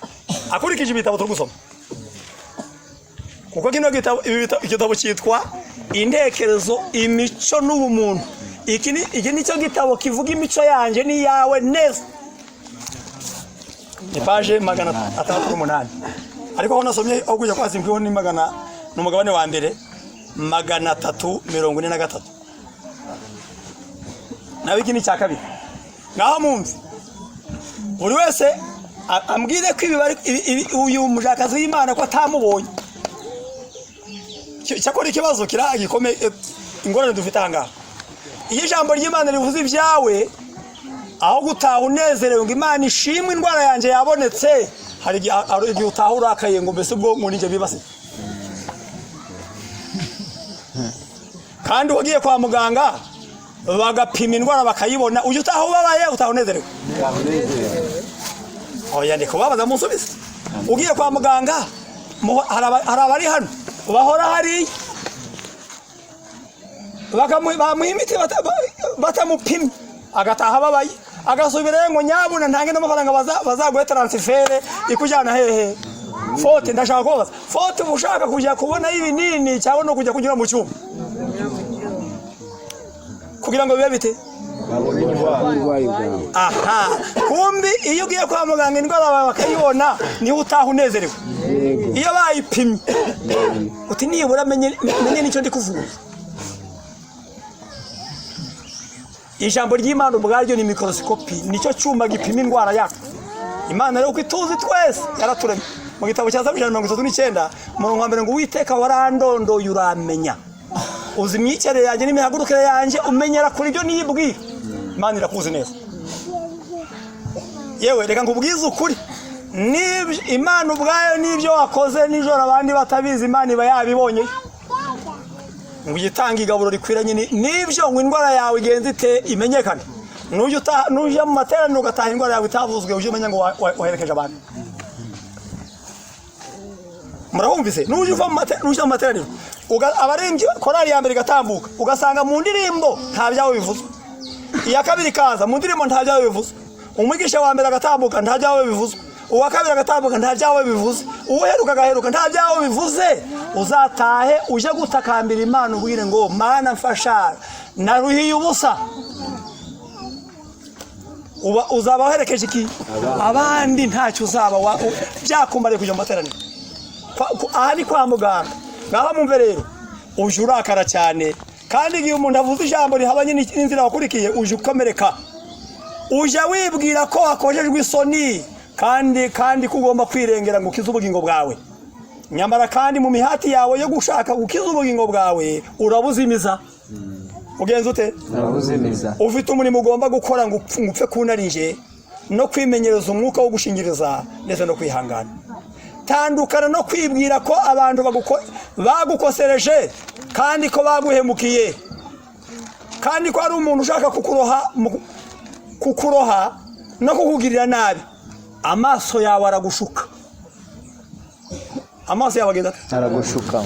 akurikije ibitabo turi gusoma kuko kino igitabo cyitwa intekerezo imico n'ubumuntu iki ni cyo gitabo kivuga imico yanje ni yawe neza ni page 608 ariko aho nasomye aho kujya kwasimbiho ni magana n'umugabane wa mbere 343 nawe iki ni cya kabiri naho mumvi buri wese ambwire ko uyu mujakazi w'Imana ko atamubonye cyakora ikibazo kiragikome ingorane dufite ahangaha iyo ijambo ry'Imana rivuze ibyawe aho gutaha unezerewe ngo Imana ishimwe indwara yanjye yabonetse hari igihe utaha urakaye ngo mbese ubwo muri nje bibase kandi wagiye kwa muganga bagapima indwara bakayibona uje utaha ubabaye utaha unezerewe oya ndiko babaza munsubize ugiye kwa muganga hari abari hano bahora hari bamuha imiti batamupimye agataha babaye agasubirayo ngo nyabuna ntange n'amafaranga bazaguhe transfert ikujyana hehe fote ndashaka kubaza fote ushaka kujya kubona ibinini cyangwa no kujya kunyura mu cyuma kugira ngo bibe bite aha kumbi iyo ugiye kwa muganga indwara bakayibona niho utaha unezerewe iyo bayipimye uti nibura menye nicyo ndi kuvuga ijambo ry'Imana ubwaryo ni microscope nicyo cyuma gipima indwara yacu Imana rero kwituzi twese yaraturemye mu gitabo cya 39 mu mwambere ngo Uwiteka warandondoye uramenya uzi imyicare yanjye n'imihagurukire yanjye umenyera kuri byo nibwira Imana irakuzi neza yewe reka ngubwize ukuri nibyo Imana ubwayo nibyo wakoze nijoro abandi batabizi Imana iba yabibonye ngo yitanga igaburo rikwiranye nibyo ngo indwara yawe igenze ite imenyekane nuje mu materaniro ugataha indwara yawe itavuzwe uje umenya ngo waherekeje abantu murahumvise nuje uva mu materaniro abarembye korali ya mbere gatambuka ugasanga mu ndirimbo nta byawe bivuze iya kabiri kaza mu ndirimbo nta byawe bivuze umwigisha wa mbere agatambuka nta byawe bivuze uwa kabiri agatambuka nta byawe bivuze uheruka gaheruka nta byawe bivuze uzatahe uje gutakambira Imana ubwire ngo Mana mfasha naruhiye ubusa uzaba uherekeje iki abandi ntacyo uzaba byakumbare kujya mu materaniro aha ni kwa muganga ngaho mumve rero uje urakara cyane kandi igihe umuntu avuze ijambo rihabanye n'inzira wakurikiye uje ukomereka uje wibwira ko wakojejwe isoni kandi kugomba kwirengera ngo ukize ubugingo bwawe nyamara kandi mu mihati yawe yo gushaka gukiza ubugingo bwawe urabuzimiza ugenze ute urabuzimiza ufite umurimo ugomba gukora ngo upfe kunarinje no kwimenyereza umwuka wo gushingiriza ndetse no kwihangana tandukana no kwibwira ko abantu bagukosereje kandi ko baguhemukiye kandi ko ari umuntu ushaka kukuroha no kukugirira nabi amaso yawe aragushuka amaso yawe agenda aragushuka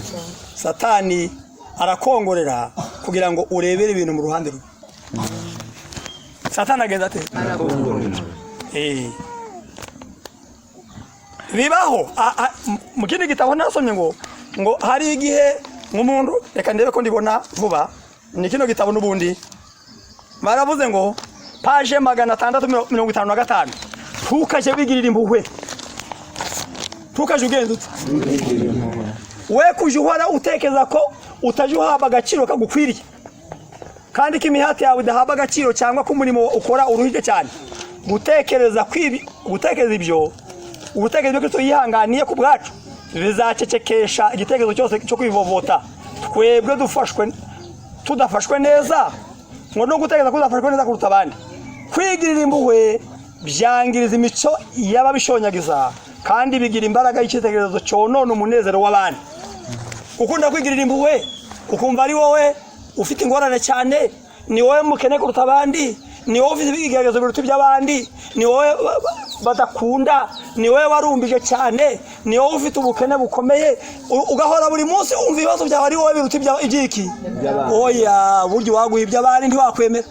Satani arakongorera kugira ngo urebere ibintu mu ruhande rwe Satani agenda ate arakongorera bibaho mu kindi gitabo nasomye ngo hari igihe nk'umuntu reka ndebe ko ndibona vuba ni kino gitabo n'ubundi baravuze ngo page 655 tukaje bigirira impuhwe tukaje ugenda we kuje uhora utekeza ko utaje uhabwa agaciro kagukwiriye kandi ko imihati yawe idahabwa agaciro cyangwa ko umurimo ukora uruhije cyane gutekereza ibyo ubutekerezo bw'Kristo yihanganiye ku bwacu bizacecekesha igitekerezo cyose cyo kwivovota twebwe tudafashwe neza ngo no gutekereza kudafashwe neza kuruta abandi kwigirira impuhwe byangiriza imico y'ababishonyagiza kandi bigira imbaraga y'ikitekerezo cyonona umunezero w'abandi ukunda kwigirira impuhwe ukumva ari wowe ufite ingorane cyane ni wowe mukene kuruta abandi ni wowe ufite ibigeregezo biruta iby'abandi ni wowe badakunda ni wowe warumbije cyane ni wowe ufite ubukene bukomeye ugahora buri munsi umva ibibazo byawe ari wowe biruta iby'iki oya buryo waguha iby'abandi ntiwakwemera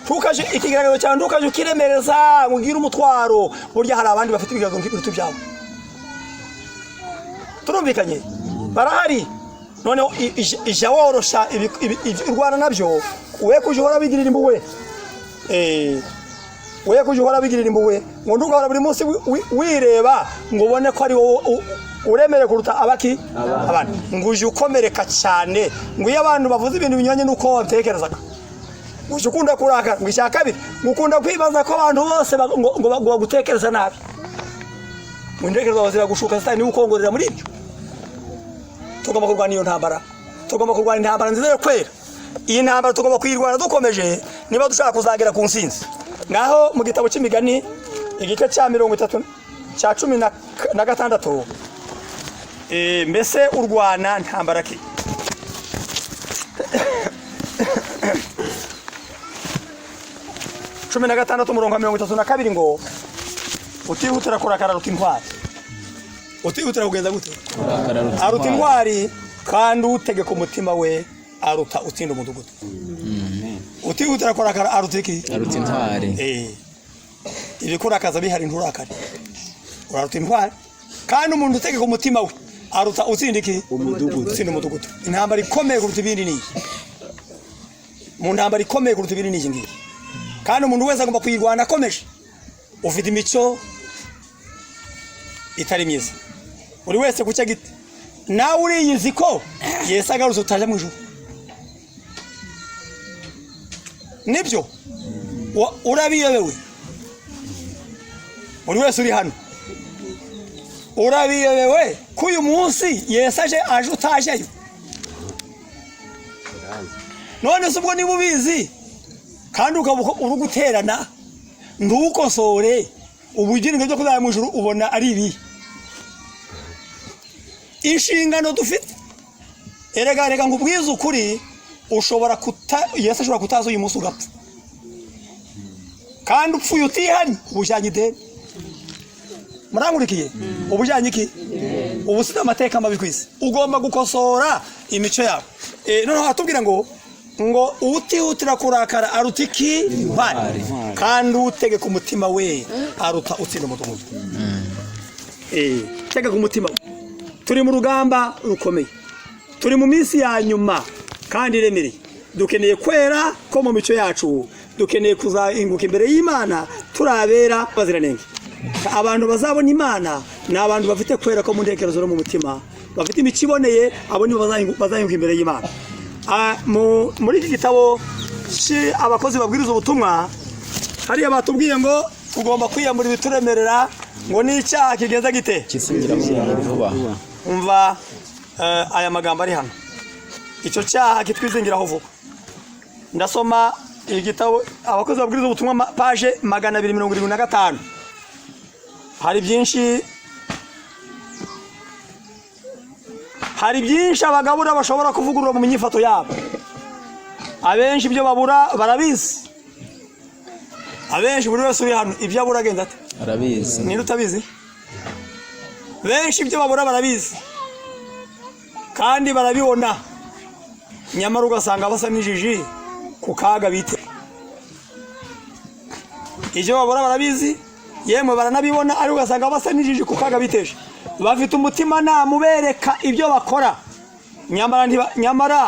tukaje ikigaragaro cyane tukaje kiremereza mugira umutwaro burya hari abandi bafite ibigago nk'ibirutu byabo turumvikanye barahari noneho ija worosha urwana nabyo we kujihora bigirira imbuwe we kujihora bigirira imbuwe ngo ndugahora buri munsi wireba ngo ubone ko ari wowe uremere kuruta abaki abandi ngo uje ukomereka cyane ngo iyo abantu bavuze ibintu binyuranye nuko watekerezaga uje ukunda kurakara ngo ishaka kabiri ngukunda kwibaza ko abantu bose ngo bagutekereza nabi mu ndekerezo bazira gushuka satani ukongorera muri ibyo tugomba kurwana iyo ntambara tugomba kurwana intambara nziza yo kwera iyi ntambara tugomba kwirwana dukomeje niba dushaka kuzagera ku nsinzi ngaho mu gitabo cy'imigani igice cya 30 cya 16 mbese urwana ntambara ki cumi na gatandatu umurongo 32 ngo utihutira kurakara ruta intwari utihutira kugenda gute aruta intwari kandi utegeka umutima we aruta utsinda umudugudu utihutira kurakara aruta iki aruta intwari ibikurakaza bihari nturakare uraruta intwari kandi umuntu utegeka umutima we aruta utsinda iki umudugudu intambara ikomeye kuruta ibindi ni mu ntambara ikomeye kuruta ibindi ni ngiyi kandi umuntu wese agomba kuyirwana akomeje ufite imico itari myiza uri wese kucya giti nawe uriyizi ko Yesu agarutse utaje mu ijuru nibyo urabiyobewe uri wese uri hano urabiyobewe ko uyu munsi Yesu aje utajeyo none se ubwo niba ubizi kandi ukaba uri guterana ntukosore ubugingo byo kuzaba mu ijuru ubona ari ibi inshingano dufite erega nkubwiza ukuri ushobora Yesu ashobora kutaza uyu munsi ugapfa kandi upfuye utihanye ubujyanye ideni murangurikiye ubujyanye iki ubusita amateka mabi kwisi ugomba gukosora imico yawe noneho hatubwira ngo utihutira kurakara aruta iki intwari kandi utegeka umutima we aruta utsinda umudugudu tegeka umutima we turi mu rugamba rukomeye turi mu minsi ya nyuma kandi iremereye dukeneye kwera ko mu mico yacu dukeneye kuzahinguka imbere y'Imana turabera baziranenge abantu bazabona Imana ni abantu bafite kwera ko mu ntekerezo no mu mutima bafite imico iboneye abo nibo bazahinguka imbere y'Imana muri iki gitabo abakozi babwiriza ubutumwa hariya batubwiye ngo tugomba kwiyambura ibituremerera ngo n'icyaha kigenza gite kisingira mu vuba umva aya magambo ari hano icyo cyaha kitwizingiraho vuba ndasoma igitabo abakozi babwiriza ubutumwa page 275 hari byinshi abagabura bashobora kuvugurura mu myifato yabo abenshi ibyo babura barabizi abenshi buri wese uri hano ibyo abura agenda ate arabizi ni utabizi benshi ibyo babura barabizi kandi barabibona nyamara ugasanga basa n'ijiji ku kaga bite ibyo babura barabizi yemwe baranabibona ari ugasanga basa n'ijiji ku kaga biteje bafite umutima namubereka ibyo bakora nyamara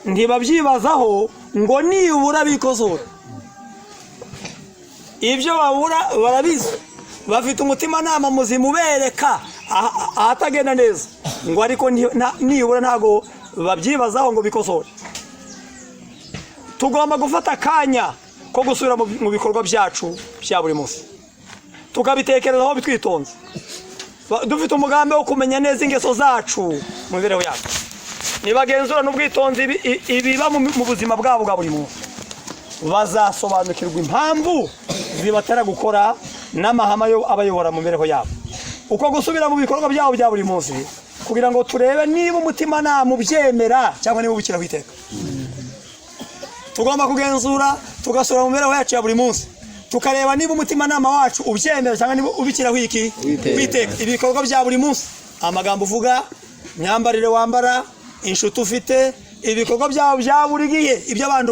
ntibabyibazaho ngo nibura bikosora ibyo babura barabizi bafite umutima nama muzima ubereka ahatagenda neza ngo ariko nibura ntago babyibazaho ngo bikosore tugomba gufata akanya ko gusubira mu bikorwa byacu bya buri munsi tukabitekerezaho bitwitonze dufite umugambi wo kumenya neza ingeso zacu mu mibereho yacu nibagenzura n'ubwitonzi ibiba mu buzima bwabo bwa buri munsi bazasobanukirwa impamvu zibatera gukora n'amahame abayobora mu mibereho yabo uko gusubira mu bikorwa byabo bya buri munsi kugira ngo turebe niba umutima namubyemera cyangwa niba ubukira kwiteka tugomba kugenzura tugasura mu mibereho yacu ya buri munsi tukareba niba umutima nama wacu ubyemera cyangwa niba ubikiraho iki kwiteka ibikorwa bya buri munsi amagambo uvuga myambarire wambara inshuti ufite ibikorwa byabo bya buri gihe ibyo abantu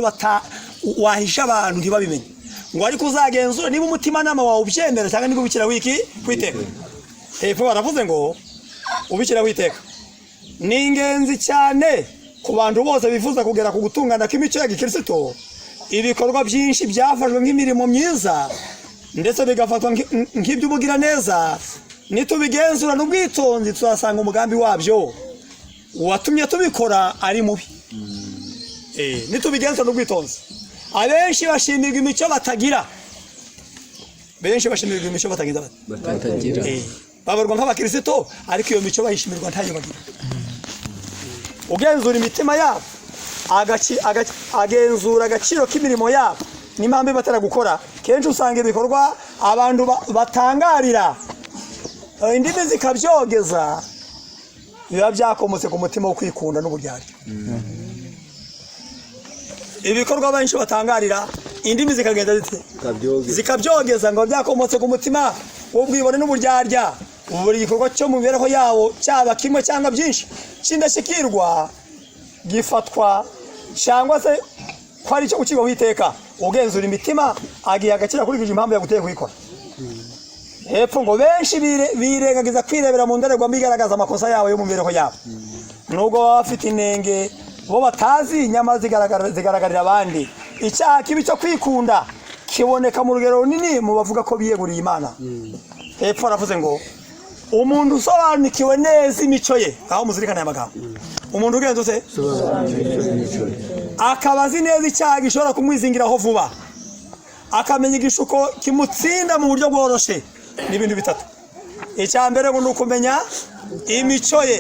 wahisha abantu ntibabimenye ngo ariko uzagenzura niba umutima nama wawe ubyemera cyangwa niba ubikira kwiteka. Hepfo baravuze ngo ubikira witeka ni ingenzi cyane ku bantu bose bifuza kugera ku gutungana kw'imico ya gikristo. Ibikorwa byinshi byafashwe nk'imirimo myiza ndetse bigafatwa nk'iby'ubugira neza, nitubigenzura n'ubwitonzi tuzasanga umugambi wabyo watumye tubikora ari mubi. Nitubigenzura n'ubwitonzi. Abenshi bashimirwa imico batagira. Babarwa nk'abakristo ariko iyo mico bayishimirwa ntayo bagira. Ugenzura imitima yabo, agenzura agaciro k'imirimo yabo n'impamvu batara gukora. Kenshi usanga ibikorwa abantu batangarira indimi zikabyogeza, biba byakomotse ku mutima wo kwikunda n'uburyarya. Ibikorwa benshi batangarira indimi zikagenda zikabyogeza ngo byakomotse ku mutima w'ubwibone n'uburyarya. Buri gikorwa cyo mu mibereho yabo cyaba kimwe cyangwa byinshi kindashikirwa gifatwa cyangwa se ko ari cyo ukigwa witeka. Ugenzura imitima agiye agacira kurikije impamvu yaguteye kuyikora. Hepfo ngo benshi birengagiza kwirebera mu ndorerwamo igaragaza amakosa yawe yo mu mibereho yabo. Nubwo baba bafite inenge bo batazi nyama zigaragarira abandi. Icyaha kibi cyo kwikunda kiboneka mu rugero runini mu bavuga ko biyeguriye Imana. Hepfo aravuze ngo umuntu usobanukiwe neza imico ye, aho muzirikana amagambo. Umuntu ugenzutse akabazi neza icyaha gishobora kumwizingiraho vuba, akamenya igishuko kimutsinda mu buryo bworoshe. N'ibintu bitatu. Icya mbere ngo nukumenya imico ye.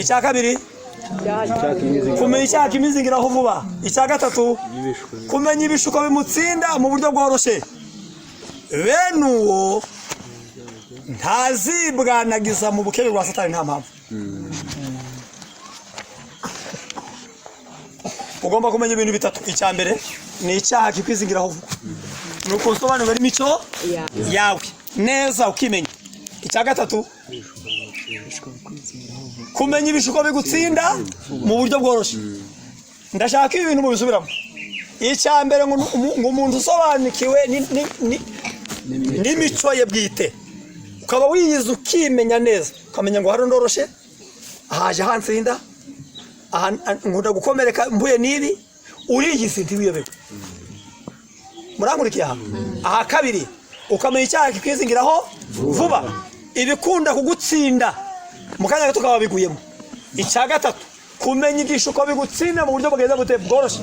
Icya kabiri kumenya icyaha kimwizingiraho vuba. Icya gatatu kumenya ibishuko bimutsinda mu buryo bworoshe. Bene uwo ntazibwanagiza mu bukebe bwa Satani nta mpamvu. Ugomba kumenya ibintu bitatu. Icya mbere ni icyaha kikwizingiraho vuba, nuko usobanura imico yawe neza ukimenya. Icya gatatu kumenya ibishuko bigutsinda mu buryo bworoshe. Ndashaka ibi bintu mubisubiramo. Icya mbere ngo umuntu usobanukiwe n'imico ye bwite, ukaba wiyiza ukimenya neza, ukamenya ngo hari ndoroshe, ahaje hansinda, nkunda gukomereka mbuye nibi, uriyizi ntiwiyobewe. Murangurikiye aha. Aha kabiri ukamenya icyaha kikwizingiraho vuba, ibikunda kugutsinda mu kanya gato kaba biguyemo. Icya gatatu kumenya igishuko bigutsinda mu buryo bworoshe.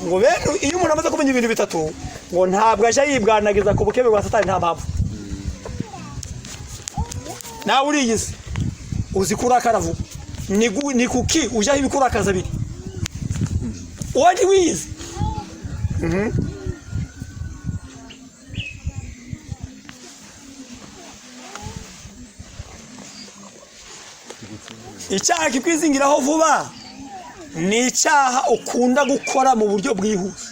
Ngo bene iyo umuntu amaze kumenya ibintu bitatu ngo ntabwo aje yibwanagiza ku bukebe bwa Satani nta mpamvu. Nawe uriyizi uzi kurakara vuba, ni kuki ujya ibikurakaza biri wandi wiyizi. Icyaha kikwizingiraho vuba ni icyaha ukunda gukora mu buryo bwihuse.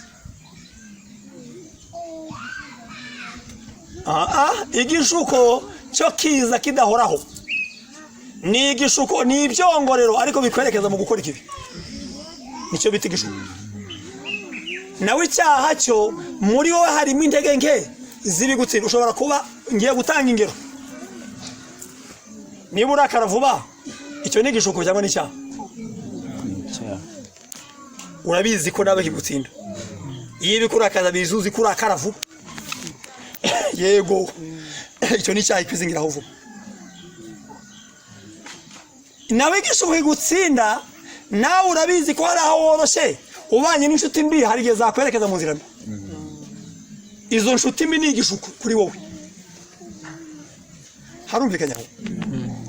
Igishuko cyo kiza kidahoraho. Ni igishuko, ni ibyongorero ariko bikwerekeza mu gukora ikibi. Nicyo bita igishuko. Nawe icyaha cyo muri wowe harimo intege nke zibigutsinda. Ushobora kuba ngiye gutanga ingero. Niba urakara vuba, icyo ni igishuko cyangwa n'icyaha? Urabizi ko nawe kigutsinda. Iyo bikurakaza bizuzi kurakara vuba, yego icyo ni icyaha kikwizingiraho vuba. Nawe igishuko kigutsinda, nawe urabizi ko hari aho woroshe, ubanye n'inshuti mbi hari igihe zakwerekeza mu nzira mbi. Izo nshuti mbi ni igishuko kuri wowe. Harumvikanye aho.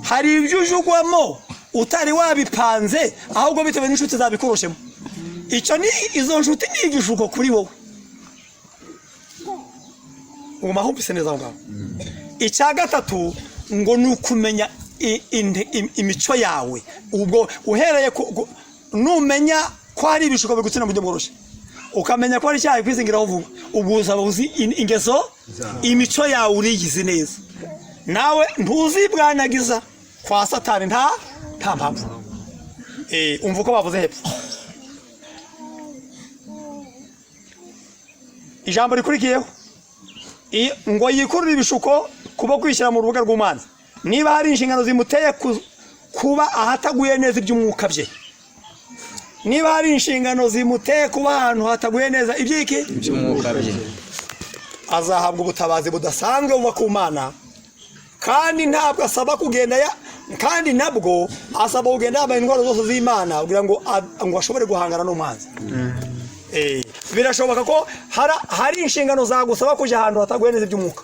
Hari ibyo ujugwamo utari wabipanze, ahubwo bitewe n'inshuti zabikuroshemo. Izo nshuti ni igishuko kuri wowe. Ugomba kumvise neza ngaho. Icya gatatu ngo nukumenya imico yawe. Ubwo uhereye numenya ko hari ibishuko bigutsinda mu buryo bworoshe, ukamenya ko hari icyaha kwizingiraho vuba, ubwo uzaba uzi ingeso imico yawe uriyizi neza. Nawe ntuzibwanagiza kwa Satani nta mpamvu. Umva uko bavuze hepfo. Ijambo rikurikiyeho ngo yikurure ibishuko kuba kwishyira mu rubuga rw'umwanzi. Niba hari inshingano zimuteye kuba ahataguye neza iby'umwuka bye, niba hari inshingano zimuteye kuba ahantu hataguye neza iby'iki iby'umwuka bye, azahabwa ubutabazi budasanzwe buva ku Mana. Kandi ntabwo asaba kugenda kandi nabwo asaba kugenda yambaye intwaro zose z'Imana kugira ngo ashobore guhangana n'umwanzi. Birashoboka ko hari inshingano zagusaba kujya ahantu hataguye neza iby'umwuka,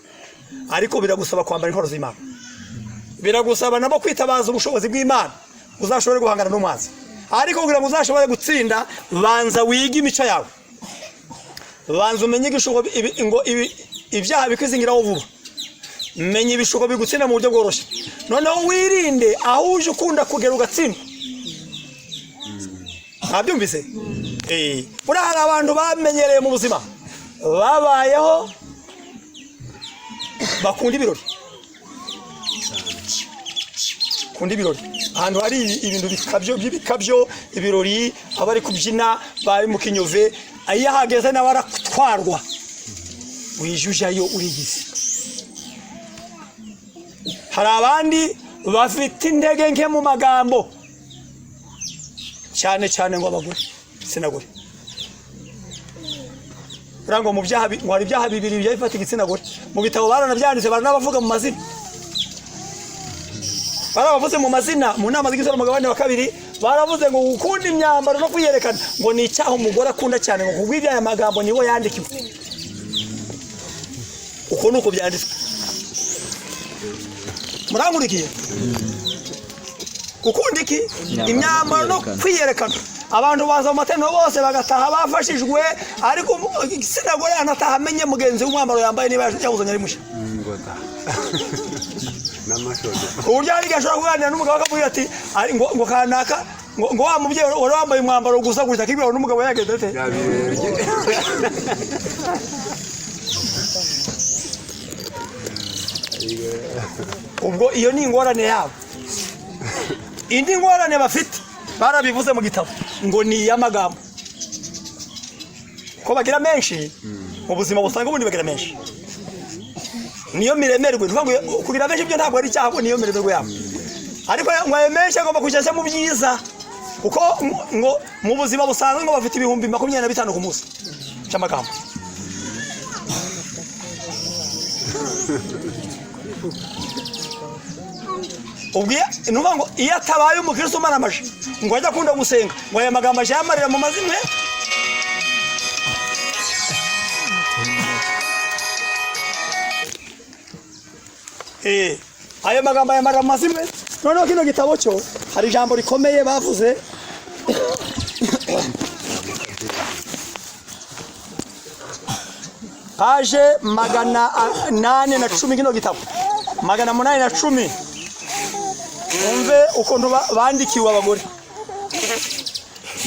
ariko biragusaba kwambara intwaro z'Imana. Biragusaba nabo kwitabaza ubushobozi bw'Imana uzashobore guhangana n'umwanzi. Ariko kugira ngo uzashobore gutsinda, banza wige imico yawe, banza umenye igishuko ngo ibyaha bikwizingiraho vuba, menye ibishuko bigutsinda mu buryo bworoshye, noneho wirinde aho uje ukunda kugera ugatsinda. Ntabyumvise? Buriya hari abantu bamenyereye mu buzima, babayeho bakunda ibirori, kundi ibirori, ahantu hari ibintu by'ibikabyo, ibirori, abari kubyina, bari mu kinyove, iyo hageze nawe aratwarwa, wijujayo urigize. Hari abandi bafite intege nke mu magambo, cyane cyane ngo abagore, igitsina gore. Ngo mu byaha hari ibyaha bibiri byabifata igitsina gore, mu bitabo baranabyanditse, baranabavuga mu mazina. Barabavuze mu mazina mu nama z'Igisoro Mugabane wa 2, baravuze ngo gukunda imyambaro no kuyerekana ngo ni icyaha umugore akunda cyane, ngo kubw'ibyo aya magambo nibo yandikiwe. Uko nuko byanditswe. Murangurikiye? Gukunda iki? Imyambaro no kwiyerekana. Abantu baza mu mateno bose bagataha bafashijwe, ariko igitsina gore anataha amenye mugenzi w'umwambaro yambaye niba yabuzanye ari mushya. Uburyo ari gashobora kuganira n'umugabo akavuga ati ngo kanaka ngo wa mubyeyi wari wambaye umwambaro gusa gutya kibwira n'umugabo yageze ate. Ubwo iyo ni ingorane yabo. Indi ngorane bafite barabivuze mu gitabo ngo ni iy'amagambo, ko bagira menshi mu buzima busanga ubundi bagira menshi. Niyo miremerwe, kugira benshi byo ntabwo ari cyaho, niyo miremerwe yabo. Ariko ngo ayo menshi agomba kujya mu byiza, kuko ngo mu buzima busanzwe ngo bafite ibihumbi 25 ku munsi cy'amagambo. Ubwiye nuvuga ngo iyo atabaye umukristo umara amaje ngo ajya akunda gusenga, ngo aya magambo aje yamarira mu mazina. Aya magambo yamarira mu mazina. Noneho kino gitabo cyo hari ijambo rikomeye bavuze, paje 810 kino gitabo 810. Umve ukuntu bandikiwe abagore.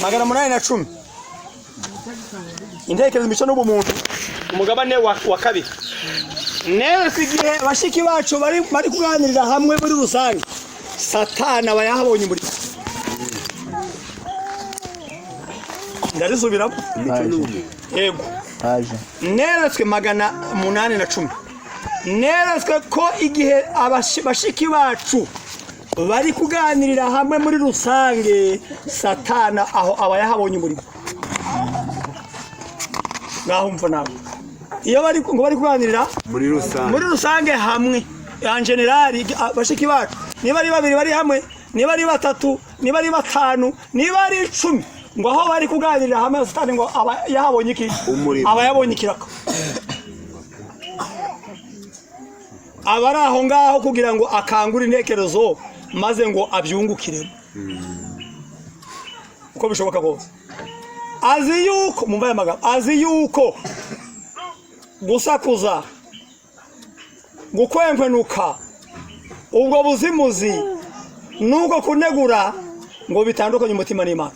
810. Intekerezo imico n'ubumuntu, umugabane wa 2. Neza igihe bashiki bacu bari kuganirira hamwe muri rusange, Satana bayahabonye muri. Ndarisubiramo. Yego. Paje. Neretswe 810. Neretswe ko igihe bashiki bacu bari kuganirira hamwe muri rusange, Satana aho abayahabonye umurimo. Ngahumva nawe. Iyo bari kuganirira muri rusange hamwe, en general bashiki bacu, niba ari 2 bari hamwe, niba ari 3, niba ari 5, niba ari 10, ngo aho bari kuganirira hamwe, Satani ngo abayahabonye iki? Abayabonye kiraka. Abari aho ngaho kugira ngo akangure intekerezo maze ngo abyungukire uko bishoboka bose. Azi yuko mumbaye amagambo, azi yuko gusakuza, gukwenkwenuka, ubwo buzimuzi nuko kunegura ngo bitandukanye umutima n'Imana.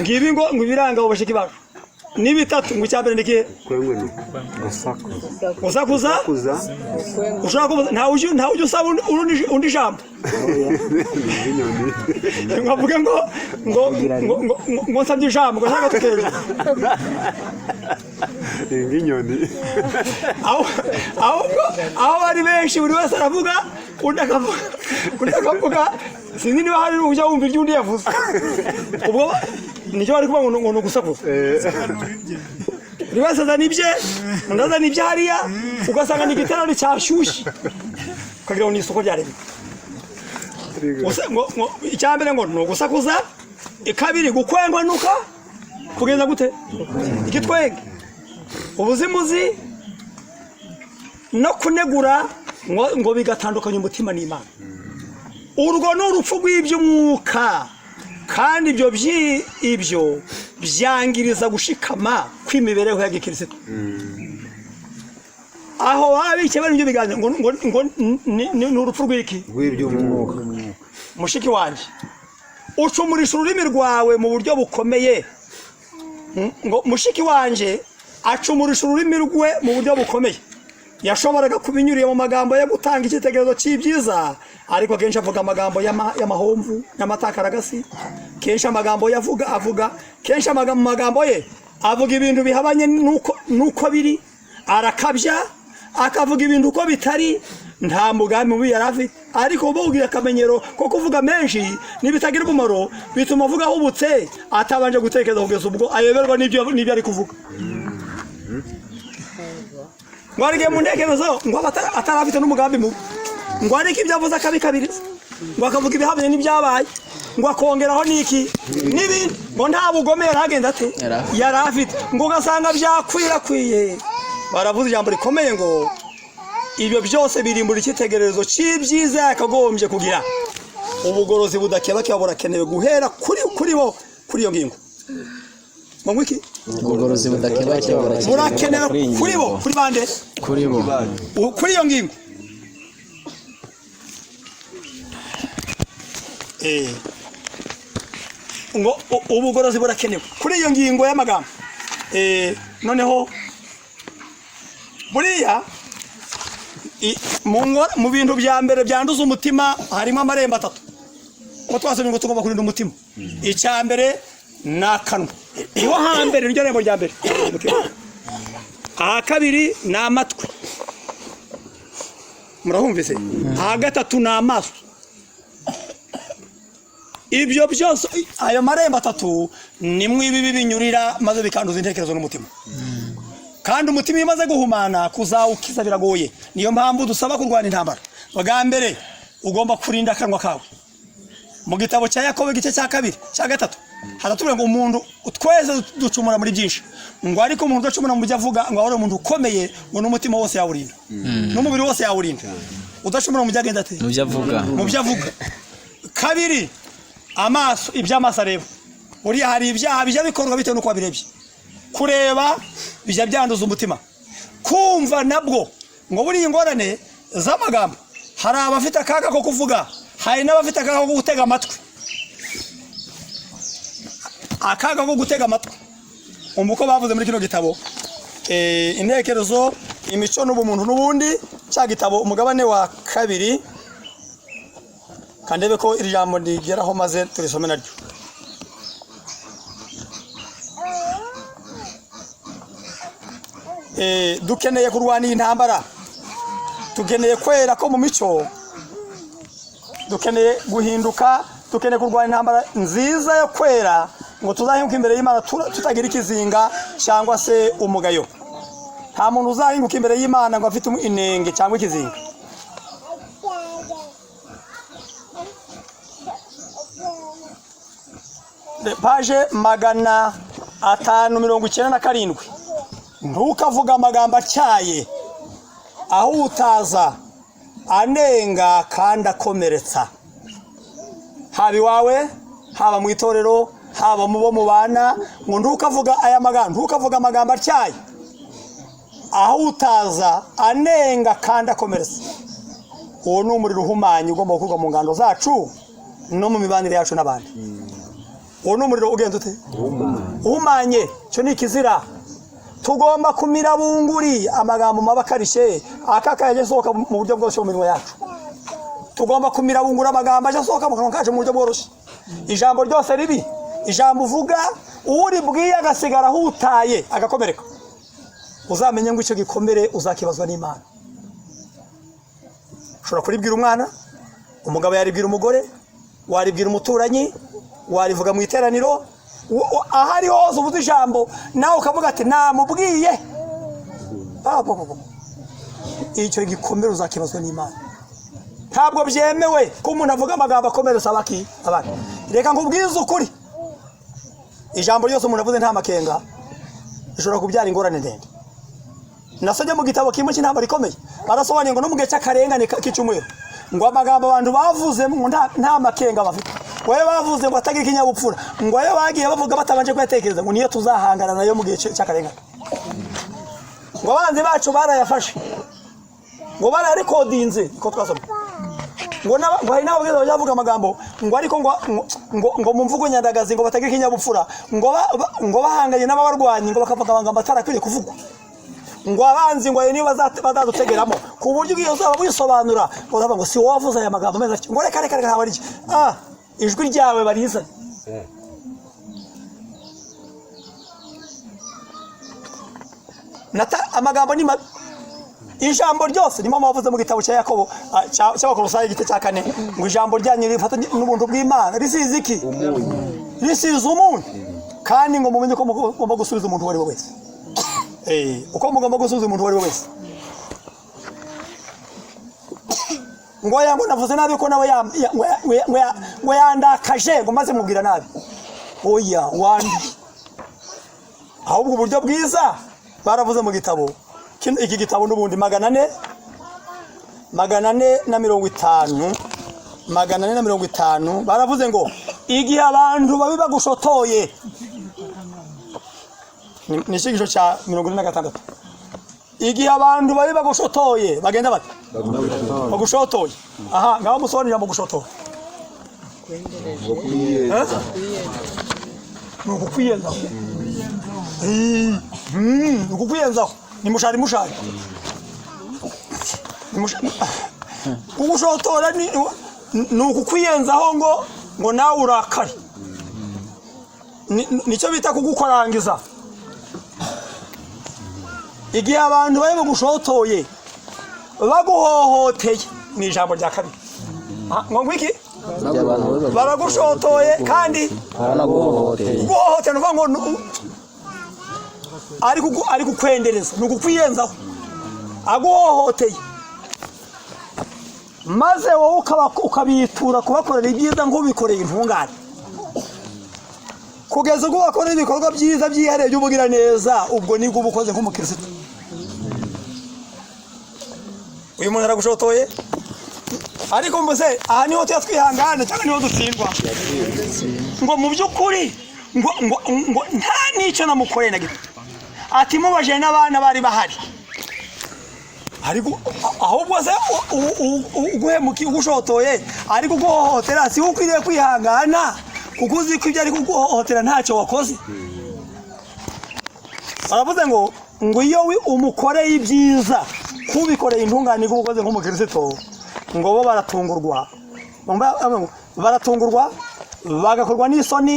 Ngibi ngo ibiranga ubashiki bacu. ni bitatu ngo icyambere ndike kwengweno gusakuza ushaka nta ujye usaba undi jambo ngavuga ngo nsabye ijambo ngo ntago tukeje inyoni aho bari benshi buri wese aravuga undi akavuga sinzi niba hari ujya wumva ibyo undi yavuze ubwo nicyo bari kuvuga ngo ni ugusakuza buri wese azana ibye undi azana ibye hariya ugasanga ni igiterane cyashyushye ukagira ngo ni isoko rya leta icyambere ngo ni ugusakuza kabiri gukwengwanuka kugeza gute igitwenge ubuzimuzi no kunegura ngo bigatandukanya umutima n'Imana urwo ni urupfu rw'iby'umwuka kandi ibyo byangiriza gushikama kw'imibereho ya gikristo aho babike bari ibyo biganiro ngo ni urupfu rw'iki rw'iby'umwuka mushiki wanje ucumurisha ururimi rwawe mu buryo bukomeye ngo mushiki wanje acumurisha ururimi rwe mu buryo bukomeye yashoboraga kubinyuriye mu magambo yo gutanga icyitegererezo cy'ibyiza ariko kenshi avuga amagambo y'amahomvu n'amatakaragasi kenshi amagambo avuga kenshi amagambo ye avuga ibintu bihabanye nuko biri arakabya akavuga ibintu uko bitari nta mugambi mubi yari afite ariko ububwira akamenyero ko kuvuga menshi n'ibitagira umumaro bituma avuga ahubutse atabanje gutekereza kugeza ubwo ayoberwa n'ibyo ari kuvuga ngo arige mu ntekerezo ngo atarafite n'umugambi mubi ngo ariko ibyo avuze akabikabiriza ngo akavuga ibihabanye n'ibyabaye ngo akongeraho n'iki n'ibindi ngo nta bugome yari agenda ate yari afite ngo ugasanga byakwirakwiye baravuze ijambo rikomeye ngo ibyo byose birimbura icyitegererezo cy'ibyiza yakagombye kugira ubugorozi budakebakeba burakenewe guhera kuri iyo ngingo ngo iki ubugorozi budakebakeba burakenewe kuri bo kuri bande kuri bo kuri iyo ngingo ngo ubugorozi burakenewe kuri iyo ngingo y'amagambo noneho buriya mu bintu bya mbere byanduza umutima harimo amarembo atatu ko twasomye ngo tugomba kurinda umutima icya mbere ni akanwa niho hambere niryo rembo rya mbere aha kabiri ni amatwi murahumvise aha gatatu ni amaso ibyo byose ayo marembo atatu nimwe ibi binyurira maze bikanduza intekerezo n'umutima kandi umutima iyo umaze guhumana kuzawukiza biragoye niyo mpamvu dusaba kurwana intambara bwa mbere ugomba kurinda akanwa kawe mu gitabo cya Yakobo igice cya kabiri cya gatatu haratubwira ngo umuntu twese ducumura muri byinshi ngo ariko umuntu udacumura mu byo avuga ngo ahore umuntu ukomeye ngo n'umutima wose yawurinda n'umubiri wose yawurinda udacumura mu byo agenda ate mu byo avuga kabiri amaso iby'amaso areba uriya hari ibyaha bijya bikorwa bitewe n'uko wabirebye kureba bijya byanduza umutima kumva nabwo ngo buriya ingorane z'amagambo hari abafite akaga ko kuvuga hari n'abafite akaga ko gutega amatwi akaga ko gutega amatwi uko bavuze muri kino gitabo intekerezo imico n'ubumuntu n'ubundi cya gitabo umugabane wa kabiri kandebe ko iri jambo ndigeraho maze turisome naryo dukeneye kurwana iyi ntambara dukeneye kwera ko mu mico dukeneye guhinduka dukeneye kurwana intambara nziza yo kwera ngo tuzahinguke imbere y'Imana tutagira ikizinga cyangwa se umugayo nta muntu uzahinguka imbere y'Imana ngo afite inenge cyangwa ikizinga paje 597 ntukavuga amagambo atyaye aho utaza anenga kandi akomeretsa haba iwawe haba mu itorero haba mu bo mubana ngo ntukavuga aya magambo ntukavuga amagambo atyaye aho utaza anenga kandi akomeretsa uwo ni umuriro uhumanye ugomba gukorwa mu ngando zacu no mu mibanire yacu n'abandi uwo ni umuriro ugenda ute uhumanye cyo ni kizira. Tugomba kumira bunguri amagambo mabakarishe akakaje soka mu buryo bwose mu minwa yacu. Tugomba kumira bungura amagambo aje soka mu kanwa kacu mu buryo bworoshye. Ijambo ryose ribi, ijambo uvuga uri bwiye agasigara hutaye agakomereka. Uzamenye ngo icyo gikomere uzakibazwa n'Imana. Ushobora kuribwira umwana, umugabo yaribwira umugore, waribwira umuturanyi, warivuga mu iteraniro, ahari hose uvuze ijambo nawe ukavuga ati namubwiye. Icyo gikomere uzakibazwa n'Imana. Ntabwo byemewe ko umuntu avuga amagambo akomeretsa abandi. Reka nkubwize ukuri. Ijambo ryose umuntu avuze nta makenga rishobora kubyara ingorane ndende. Nasomye mu gitabo kimwe cy'intambara ikomeye barasobanuye ngo no mu gihe cy'akarengane k'icumwero ngo amagambo abantu bavuze ngo nta makenga bafite. Wowe bavuze ngo atagira ikinyabupfura ngo ayo bagiye bavuga batabanje kwetekereza ngo niyo tuzahangana nayo mu gihe cy'akarengane. Ngo abanzi bacu barayafashe ngo bararekodinze ko twasomye ngo hari n'abageze bavuga amagambo ngo ariko ngo mu mvugo nyandagazi ngo batagira ikinyabupfura ngo bahanganye n'ababarwanyi ngo bakavuga amagambo atarakwiriye kuvugwa. Ngo abanzi ngo niyo bazadutegeramo ku buryo iyo uzaba wisobanura ngo si wowe wavuze aya magambo meza ngo reka habari iki ijwi ryawe barizanye. Amagambo ni ijambo ryose ni mama wavuze mu gitabo cya Yakobo cy'Abakolosayi igice cya 4 ngo ijambo ryanyu rifata n'ubuntu bw'Imana risize iki risize umuntu kandi ngo mumenye ko mugomba gusubiza umuntu wari wese. Uko mugomba gusubiza umuntu wari wese. Ngo yango navuze nabi ko nawe ngo yandakaje ngo maze mubwira nabi. Oya wandi. Ahubwo uburyo bwiza baravuze mu gitabo. Iki gitabo n'ubundi 450 baravuze ngo igihe abantu babi bagushotoye ni shigisho cha 46. Igihe abantu babi bagushotoye bagenda bati bagushotoye. Aha ngaho musonira mu gushotoye. Nukukwiyenza. Nukukwiyenza. Ni mushari. Ugushotora ni ukukwiyenzaho ngo nawe urakari. Nicyo bita kugukorangiza. Igihe abantu baye bagushotoye baguhohoteye ni ijambo rya kabiri. Ngo iki? Baragushotoye kandi baraguhohoteye. Guhohotera nuvuga ngo ari kukwendereza nukukwiyenzaho aguhohoteye maze wowe ukabitura kubakorera ibyiza nk'ubikoreye intungane kugeza ubwo bakorera ibikorwa byiza byihariye by'ubugira neza. Ubwo nibwo ubukoze nk'umukristo. Uyu muntu aragushotoye ariko mbese aha niho twihangana cyangwa niho dutsindwa ngo mu by'ukuri ngo nta n'icyo namukoreye na gito ati mubaje n'abana bari bahari ariko ahubwo se uguhemuki ugushotoye ariko guhohotera si ukwiriye kwihangana kuko uzi ko ibyo ari kuguhohotera ntacyo wakoze. Baravuze ngo iyo umukoreye ibyiza kubikoreye intungane ukoze nk'umukristo ngo bo baratungurwa bagakorwa n'isoni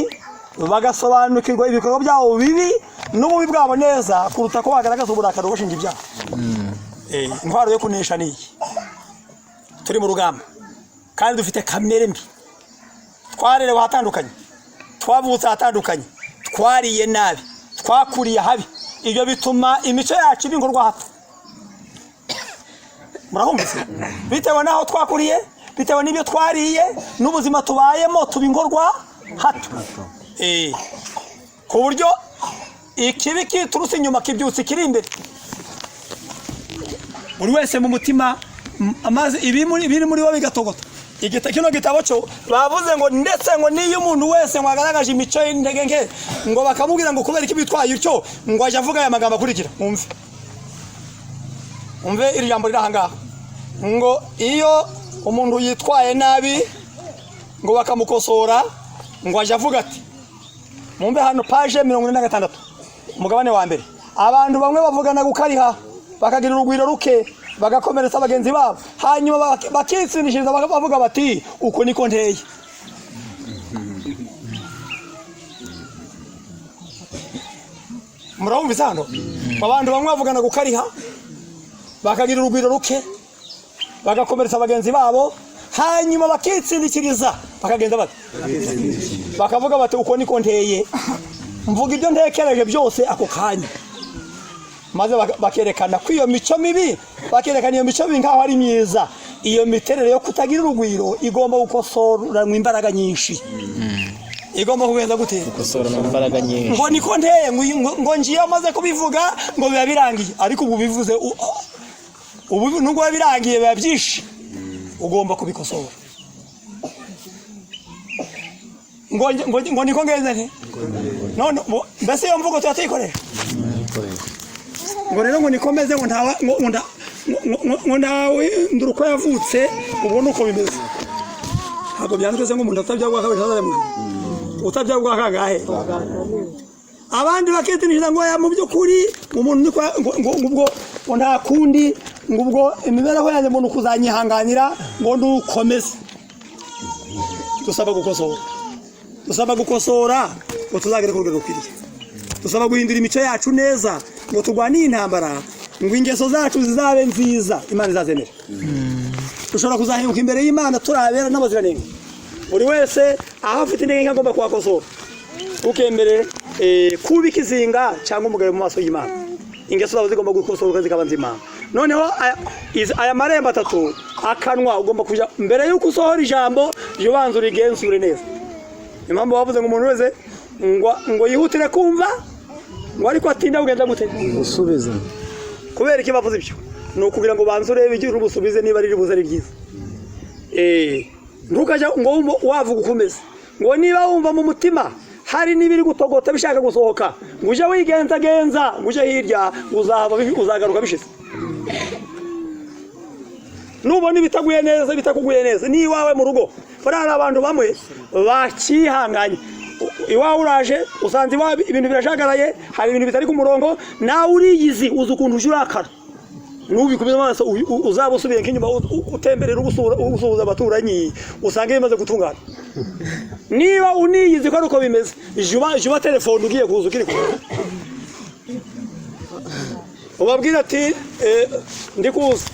bagasobanukirwa ibikorwa byabo bibi n'ububi bwabo neza kuruta ko bagaragaza uburakari bushinja ibyaha. Intwaro yo kunesha ni iki? Turi mu rugamba kandi dufite kamere mbi. Twarerewe hatandukanye, twavutse hatandukanye, twariye nabi, twakuriye habi. Ibyo bituma imico yacu ibingurwa hato. Murahumvise? Bitewe naho twakuriye, bitewe n'ibyo twariye n'ubuzima tubayemo tubingurwa hato. Ku buryo ikibi kiturutse inyuma kibyutse kiri imbere. Buri wese mu mutima amaze biri muri wo bigatogota. Kino gitabo cyo bavuze ngo ndetse ngo niyo umuntu wese mwagaragaje imico y'intege nke ngo bakamubwira ngo kubera iki bitwaye utyo ngo aje avuga aya magambo akurikira. Umve iri jambo riri ahangaha ngo iyo umuntu yitwaye nabi ngo bakamukosora ngo aje avuga ati mumbe hano page 46 umugabane wa mbere abantu bamwe bavugana gukariha bakagira urugwiro ruke bagakomeretsa abagenzi babo hanyuma bakitsindishiriza bavuga bati uko niko nteye murumva hano abantu bamwe bavugana gukariha bakagira urugwiro ruke bagakomeretsa abagenzi babo hanyuma bakitsindikiriza bakagenda bati bakavuga bati uko niko nteye mvuga ibyo ntekereje byose ako kanya maze bakerekana ko iyo mico mibi bakerekana iyo mico nkaho ari myiza iyo miterere yo kutagira urugwiro igomba gukosoranwa imbaraga nyinshi igomba kugenza gute gukosorana imbaraga nyinshi ngo niko nteye ngo ngiye amaze kubivuga ngo biba birangiye ariko ubu bivuze ubu nubwo birangiye biba byinshi ugomba kubikosora ngo niko ngeze nte none mbese iyo mvugo tuyatikoresha ngo rero ngo nikomeze ngo ndawe nduruko yavutse ubona uko bimeze ntabwo byanditse ngo umuntu atabyagwa kabiri tazaremwe utabyagwa kagahe abandi bakitinishira ngo ya mu byukuri umuntu ngo nta kundi ngo ubwo imibereho yanjye umuntu kuzanyihanganira ngo ndukomeze dusaba gukosora ngo tuzagere ku rugero rukwiriye dusaba guhindura imico yacu neza ngo turwane intambara ngo ingeso zacu zizabe nziza Imana izazemera dushobora kuzahinduka imbere y'Imana turabera n'abaziranenge buri wese aho afite intege agomba kuhakosora ukembere kubika izinga cyangwa umugabo mu maso y'Imana ingeso zawe zigomba gukosorwa zikaba nzima noneho aya marembo atatu akanwa ugomba kuja mbere y'uko usohora ijambo yubanza urigenzure neza impamvu bavuze ngo umuntu wese ngo yihutire kumva ngo ariko atinda kugenda gute gusubiza kubera iki bavuze ibyo no kugira ngo banze urebe igihe urubusubize niba ari buze ari byiza ntukaja ngo wavuga ukomeze ngo niba wumva mu mutima hari nibiri gutogota bishaka gusohoka ngo uje wigenza ngo uje hirya uzagaruka bishize nubona bitakuguye neza ni iwawe mu rugo barara abantu bamwe bakihanganye iwawe uraje usanze ibintu birashagaraye hari ibintu bitari ku murongo nawe uriyizi uzi ukuntu ujurakara nubikubiza amaso uzaba usubiye nk'inyuma utemberera usuhuza abaturanyi usange bimaze gutungana niba uniyizi ko uko bimeze juba telefone ugiye kuza ukiri kumwe ubabwira ati ndi kuza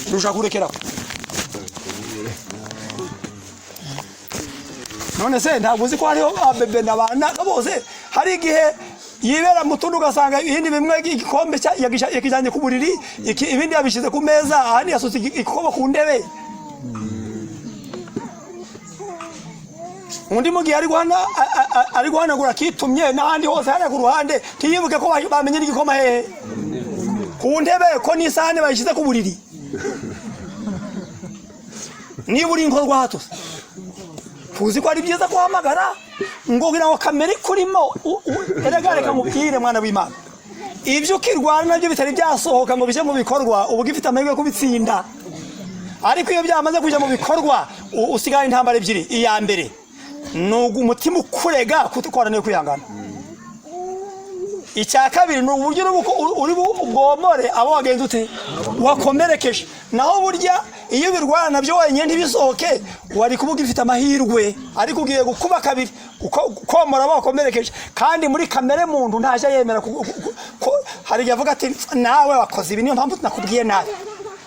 ntushaka kurekeraho none se ntabwo uzi ko hariho abebe n'abana bose hari igihe yibera mu tuntu ugasanga ibindi bimwe igikombe yakijanye ku buriri ibindi yabishize ku meza ahandi yasutse igikobo ku ndebe undi mugihe ari guhanagura kitumye n'ahandi hose hariya ku ruhande tiyibuke ko bamenye n'igikoma hehe ku ndebe ko n'isahane bayishize ku buriri niba uri inkorwa hato tuzi ko ari byiza kuhamagara ngo kugira ngo kamere kurimo reka mubwire mwana w'Imana ibyo ukirwana nabyo bitari byasohoka ngo bije mu bikorwa ubu gifite amahirwe yo kubitsinda ariko iyo byamaze kujya mu bikorwa usigaye intambara ebyiri iya mbere nugu umutima ukurega kutukorana kwihangana icya kabiri ni uburyo uri bwomore abo wagenze ute wakomerekeje naho burya iyo birwana nabyo wenyine ntibisohoke wari kubuga ifite amahirwe ariko ugiye gukuba kabiri komora abo wakomerekeje kandi muri kamere muntu ntaje yemera hari igihe avuga ati nawe wakoze ibi niyo mpamvu nakubwiye nabi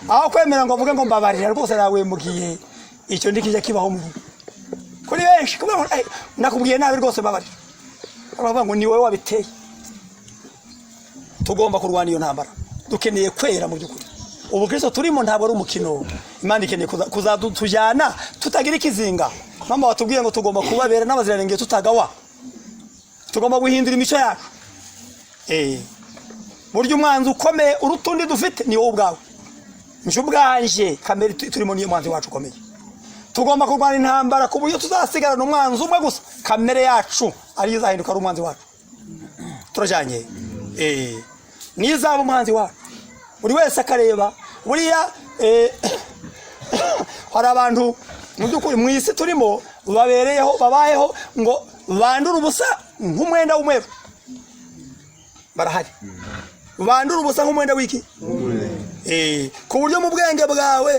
aho kwemera ngo avuge ngo mbabarira rwose nawe mugiye icyo ndikije kibaho mu kuri benshi kubera nakubwiye nabi rwose mbabarira aravuga ngo ni wowe wabiteye tugomba kurwana iyo ntambara dukeneye kwera mu byukuri ubu Kristo turimo ntabwo ari umukino Imana ikeneye kuzadutujyana tutagira ikizinga mama watubwiye ngo tugomba kubabera n'abaziranenge tutagawa tugomba guhindura imico yacu buryo umwanzi ukomeye urutundi dufite ni wowe ubwawe nicyo bwanje kamere turimo niyo mwanzi wacu ukomeye tugomba kurwana intambara ku buryo tuzasigarana umwanzi umwe gusa kamere yacu ari izahinduka ari umwanzi wacu turajyanye nizaba umwanzi wacu buri wese akareba buriya hari abantu mu by'ukuri mu isi turimo babereyeho babayeho ngo bandura ubusa nk'umwenda w'umweru barahari bandura ubusa nk'umwenda w'iki ku buryo mu bwenge bwawe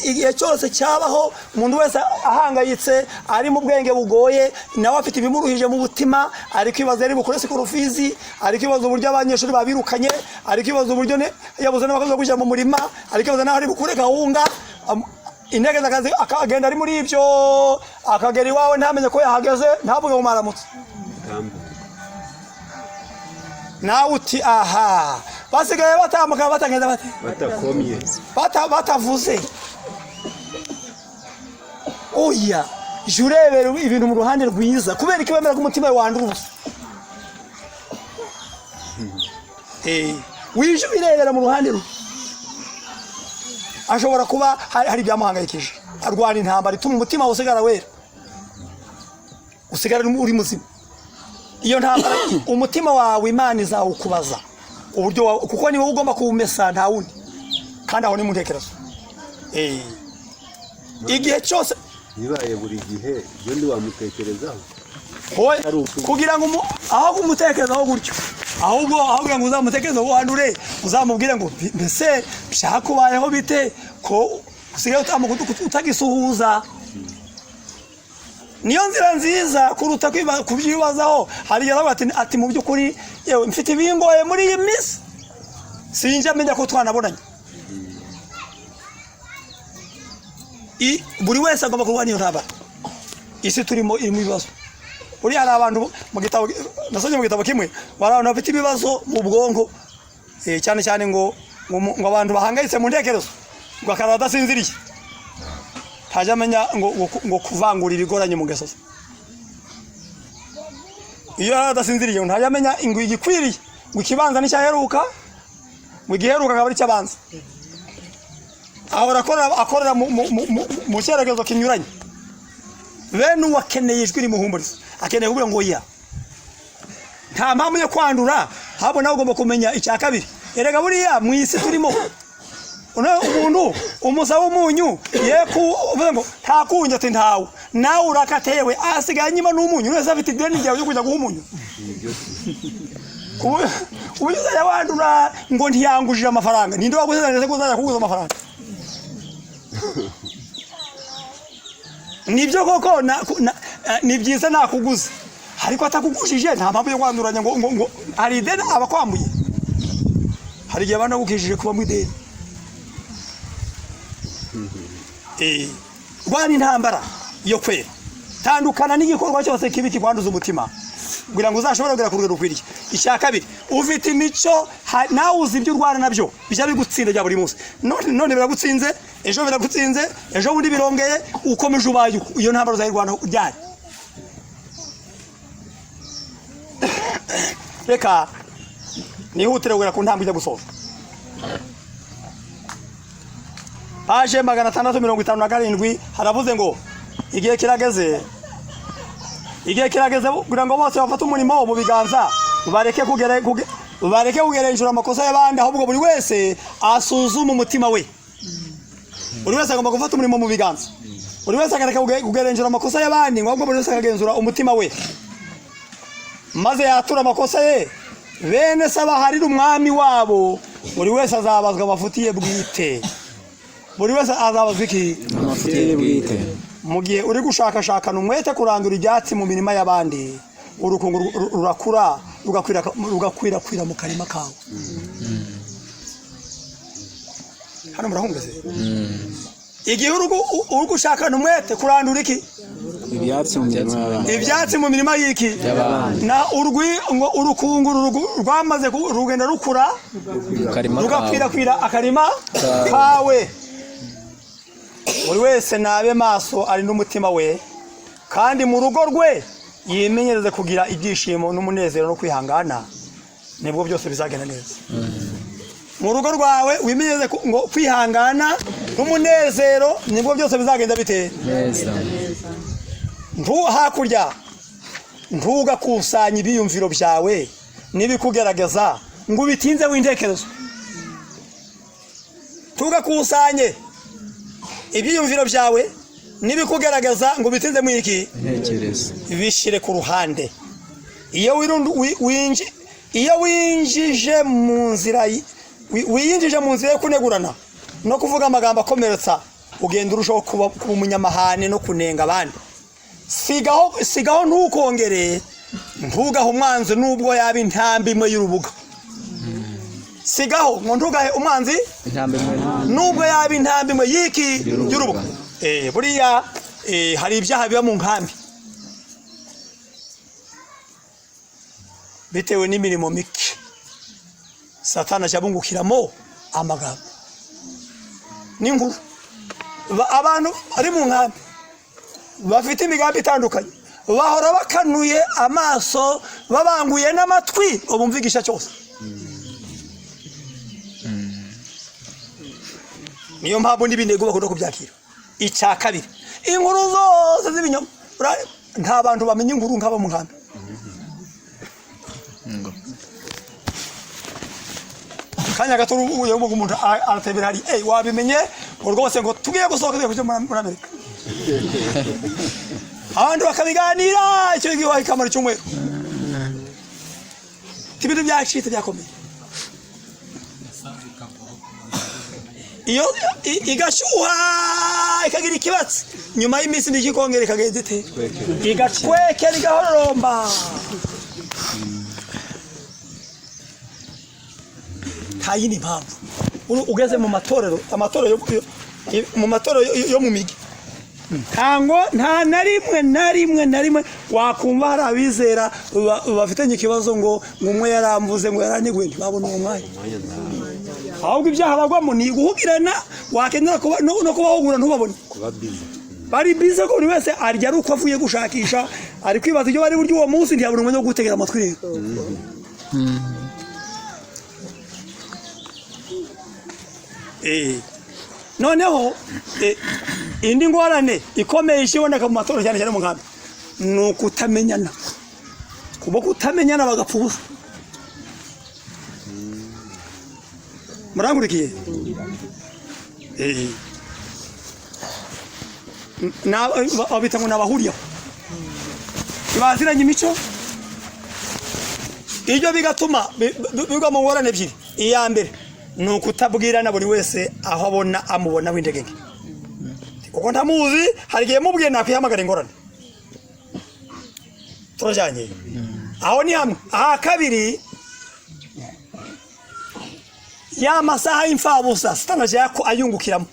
igihe cyose cyabaho umuntu wese ahangayitse ari mu bwenge bugoye nawe afite ibimuruhije mu butima ari kwibaza ari bukore sikurufizi ari kwibaza uburyo abanyeshuri babirukanye ari kwibaza uburyo yabuze n'abakozi kujya mu murima ari kwibaza naho ari bukure gahunga intege z'akazi akagenda ari muri ibyo akagera iwawe ntamenye ko yahageze ntavuge ngo maramutse nawe uti aha basigaye batambuka batagenda bate batakomye batavuze oya jurebera ibintu mu ruhande rwiza kubera ikibemera k'umutima wandura ubusa wije birebera mu ruhande rwe ashobora kuba hari byamuhangayikije arwana intambara ituma umutima usigara wera usigara uri muzima iyo ntambara umutima wawe Imana izawukubaza uburyo kuko niwe ugomba kuwumesa nta wundi kandi aho ni mu ntekerezo igihe cyose bibaye buri gihe ibyo ndi wamutekerezaho kugira ngo aho kumutekerezaho gutyo ahubwo kugira ngo uzamutekerezaho wandure uzamubwire ngo mbese byakubayeho bite ko usigaye utagisuhuza niyo nzira nziza kuruta kubyibazaho hari igihe ati mu by'ukuri yewe mfite ibingoye muri iyi minsi sinjya menya ko twanabonanye buri wese agomba kurwanya iyo ntambara isi turimo irimo ibibazo uri hari abantu mu gitabo nasomye mu gitabo kimwe bari abantu bafite ibibazo mu bwonko cyane cyane ngo abantu bahangayitse mu ntekerezo ngo akaza adasinziriye ntajya amenya ngo kuvangura ibigoranye mu gasozi iyo adasinziriye ntajya amenya ngo igikwiriye ngo ikibanza n'icyaheruka ngo igiheruka akaba ari icyabanza ahora akorera mu cyerekezo kinyuranye bene uwo akeneye ijwi rimuhumuriza akeneye kuvuga ngo ya nta mpamvu yo kwandura habo nawe ugomba kumenya icya kabiri erega buriya mu isi turimo umuntu umusaba umunyu uvuga ngo ntakunye ati ntawe nawe urakatewe asigaye nyuma n'umunyu wese afite ideni ryawe yo kujya guha umunyu ubuze yawandura ngo ntiyangujije amafaranga ninde wagusezeranyije ko uzajya kuguza amafaranga nibyo koko ni byiza nakuguze ariko atakugujije nta mpamvu yo kwanduranya ngo hari ideni aba kwambuye hari igihe banagukishije kuba mu ideni rwana intambara yo kwera tandukana n'igikorwa cyose kibi kikwanduza umutima kugira ngo uzashobore kugera ku rugero rukwiriye icya kabiri ufite imico nawe uzi ibyo urwana nabyo bijya bigutsinda bya buri munsi none biragutsinze ejo biragutsinze ejo bundi birongeye ukomeje ubaye iyo ntambara uzayirwana ryari reka nihutire kugera ku ntambwe ijya gusoza paje 657 haravuze ngo igihe kirageze kugira ngo bose bafate umurimo mu biganza bareke kugereranyura amakosa y'abandi ahubwo buri wese asuzuma umutima we buri wese agomba gufata umurimo mu biganza buri wese akareka kugereranyura amakosa y'abandi ahubwo buri wese akagenzura umutima we maze yatura amakosa ye bene saba harira umwami wabo buri wese azabazwa amafutiye bwite buri wese azabazwa iki amafutiye bwite mu gihe uri gushakashakana umwete kurandura ibyatsi mu mirima y'abandi urukungu rurakura rugakwirakwira mu karima kawe hano murahumvise igihe uri gushakana umwete kurandura iki ibyatsi mu mirima y'iki na urukungu rwamaze rugenda rukura rugakwirakwira akarima kawe buri wese nabe maso ari n'umutima we kandi mu rugo rwe yimenyereze kugira ibyishimo n'umunezero no kwihangana nibwo byose bizagenda neza mu rugo rwawe wimenyereze ngo kwihangana n'umunezero nibwo byose bizagenda bite neza hakurya ntugakusanya ibiyumviro byawe n'ibikugerageza ngo ubitinze w'intekerezo tugakusanye ibyiyumviro byawe nibikugaragaza ngo bitinze mu iki intekerezo bishire ku ruhande. Iyo winjije mu nzira yo kunegurana no kuvuga amagambo akomeretsa, ugenda urushaho kuba umunyamahane no kunenga abandi. Sigaho ntukongere, ntugahe umwanzi nubwo yaba intambi imwe y'urubuga. Sigaho ngo ntugahe umwanzi nubwo yaba intambi imwe y'iki y'urubuga. Buriya hari ibyaha biba mu nkambi bitewe n'imirimo mike Satani ajabungukiramo amagambo n'inkuru. Abantu ari mu nkambi bafite imigambi itandukanye, bahora bakanuye amaso, babanguye n'amatwi ngo bumvigisha cyose. Niyo mpamvu n'ibinego bakunda kubyakira. Icya kabiri, inkuru zose z'ibinyoma. Nta bantu bamenya inkuru nk'abo mu nkambi. Kanya gato uyu umuntu aratebera hari wabimenye ngo rwose ngo tugiye gusohoka tujye muri Amerika. Abandi bakabiganira icyo gihe wahikamara cyumwe. Tibintu byacitse byakomeye. Iyo igashuha ikagira ikibatsi, nyuma y'iminsi ndikikongera ikagezete igacwekera igahoromba. Tayini mpamvu ugeze mu matorero yo mu migi, nta na rimwe wakumva hari abizera bafitanye ikibazo ngo umwe yaramvuze ngo yaraniguye ntibabone uwo mwanya. Ahubwo ibyaha bagwamo ni guhugirana, wakenera no kubahugura ntubabone. Bari bize ko buri wese arya ari uko avuye gushakisha, ari kwibaza ibyo bari buryo uwo munsi, ntiyabona umwanya wo gutegera amatwi rero. Noneho indi ngorane ikomeye ishiboneka mu matorero cyane cyane mu nkambi ni ukutamenyana. Kuba kutamenyana bagapfa ubusa. Murangurikiye? Abita ngo nabahuriyeho baziranye imico, ibyo bigatuma bigwa mu ngorane ebyiri. Iya mbere ni ukutabwirana buri wese aho amubona w'indegenge, kuko ntamuzi. Hari igihe mubwiye nakwihamagara ingorane. Turajyanye aho ni hamwe. Aha kabiri, ya masaha y'imfabusa Satani aje ayungukiramo,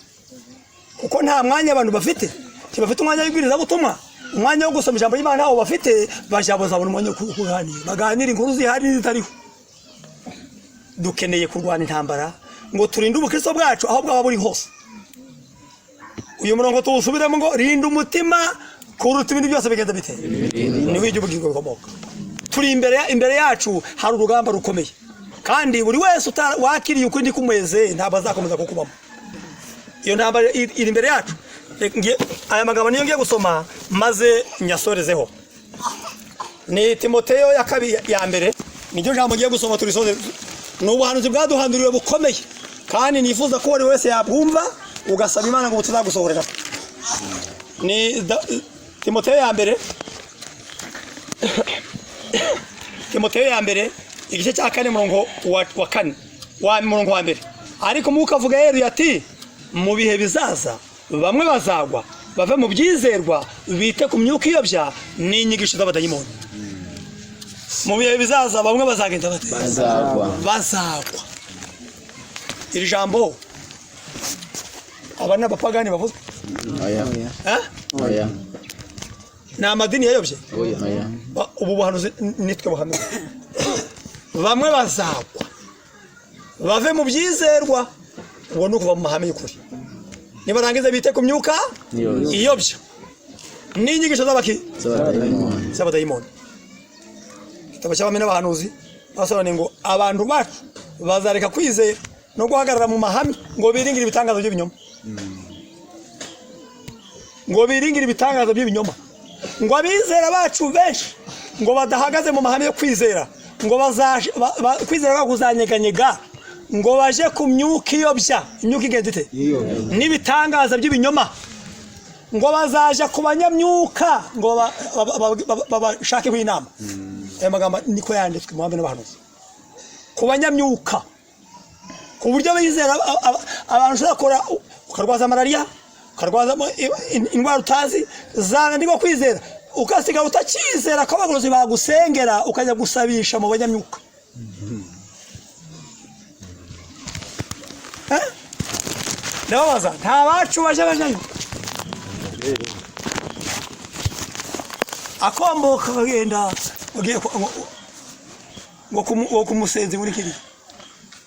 kuko nta mwanya abantu bafite. Ntibafite umwanya w'ibwirizabutumwa, umwanya wo gusoma ijambo ry'Imana aho bafite, bajaboza buri mwanya wo kuganira, baganira inkuru zihari n'izitariho. Dukeneye kurwana intambara ngo turinde ubukristo bwacu aho bwaba buri hose. Uyu murongo tuwusubiremo ngo rinda umutima kuruta ibindi byose bigenda bite. Niho ibyo bugingo bikomoka. Turi imbere yacu hari urugamba rukomeye, kandi buri wese wakiriye ukundi kumweze ntabwo azakomeza kukubamo. Iyo ntambara iri imbere yacu. Aya magambo niyo ngiye gusoma maze nyasorezeho. Ni Timoteyo ya mbere, niryo jambo ngiye gusoma turisoze. N'ubuhanuzi bwaduhanduriwe bukomeye, kandi nifuza ko buri wese yabwumva ugasaba Imana ngo tuzagusohorera. Ni Timoteyo ya mbere, Timoteyo ya mbere igice cya 4 murongo wa 4 wa murongo wa mbere. Ariko mukavuga yeru ati mu bihe bizaza bamwe bazagwa bave mu byizerwa, bite ku myuka iyobya n'inyigisho z'abadayimoni. Mu bihe bizaza bamwe bazagenda bazagwa. Iri jambo abana bapagani bavuze oya na amadini yayobye oya. Ubu buhanuzi nitwe buhamye. Bamwe bazagwa bave mu byizerwa, uwo nuko kuva mu mahame y'ukuri, nibarangiza bite ku myuka iyobya n'inyigisho z'abadayimoni. Kitabo cy'abami n'abahanuzi basobanura ngo abantu bacu bazareka kwizera no guhagarara mu mahame ngo biringire ibitangazo by'ibinyoma. Ngo biringire ibitangazo by'ibinyoma. Ngo abizera bacu benshi ngo badahagaze mu mahame yo kwizera, ngo kwizera kuzanyeganyega, ngo baje ku myuka iyobya. Imyuka igenda ite? N'ibitangaza by'ibinyoma. ngo bazaja ku banyamyuka ngo babashake inama. Aya magambo niko yanditswe mu Bami n'Abahanuzi. Ku banyamyuka, ku buryo bizera abantu ushobora ukarwaza malaria, ukarwaza indwara utazi zananirwa kwizera, ukasiga utakizera ko abagorozi bagusengera ukajya gusabisha mu banyamyuka. Ndabaza nta bacu bajayo akomboka kagenda ugiye ngo kumusenzi muri kiri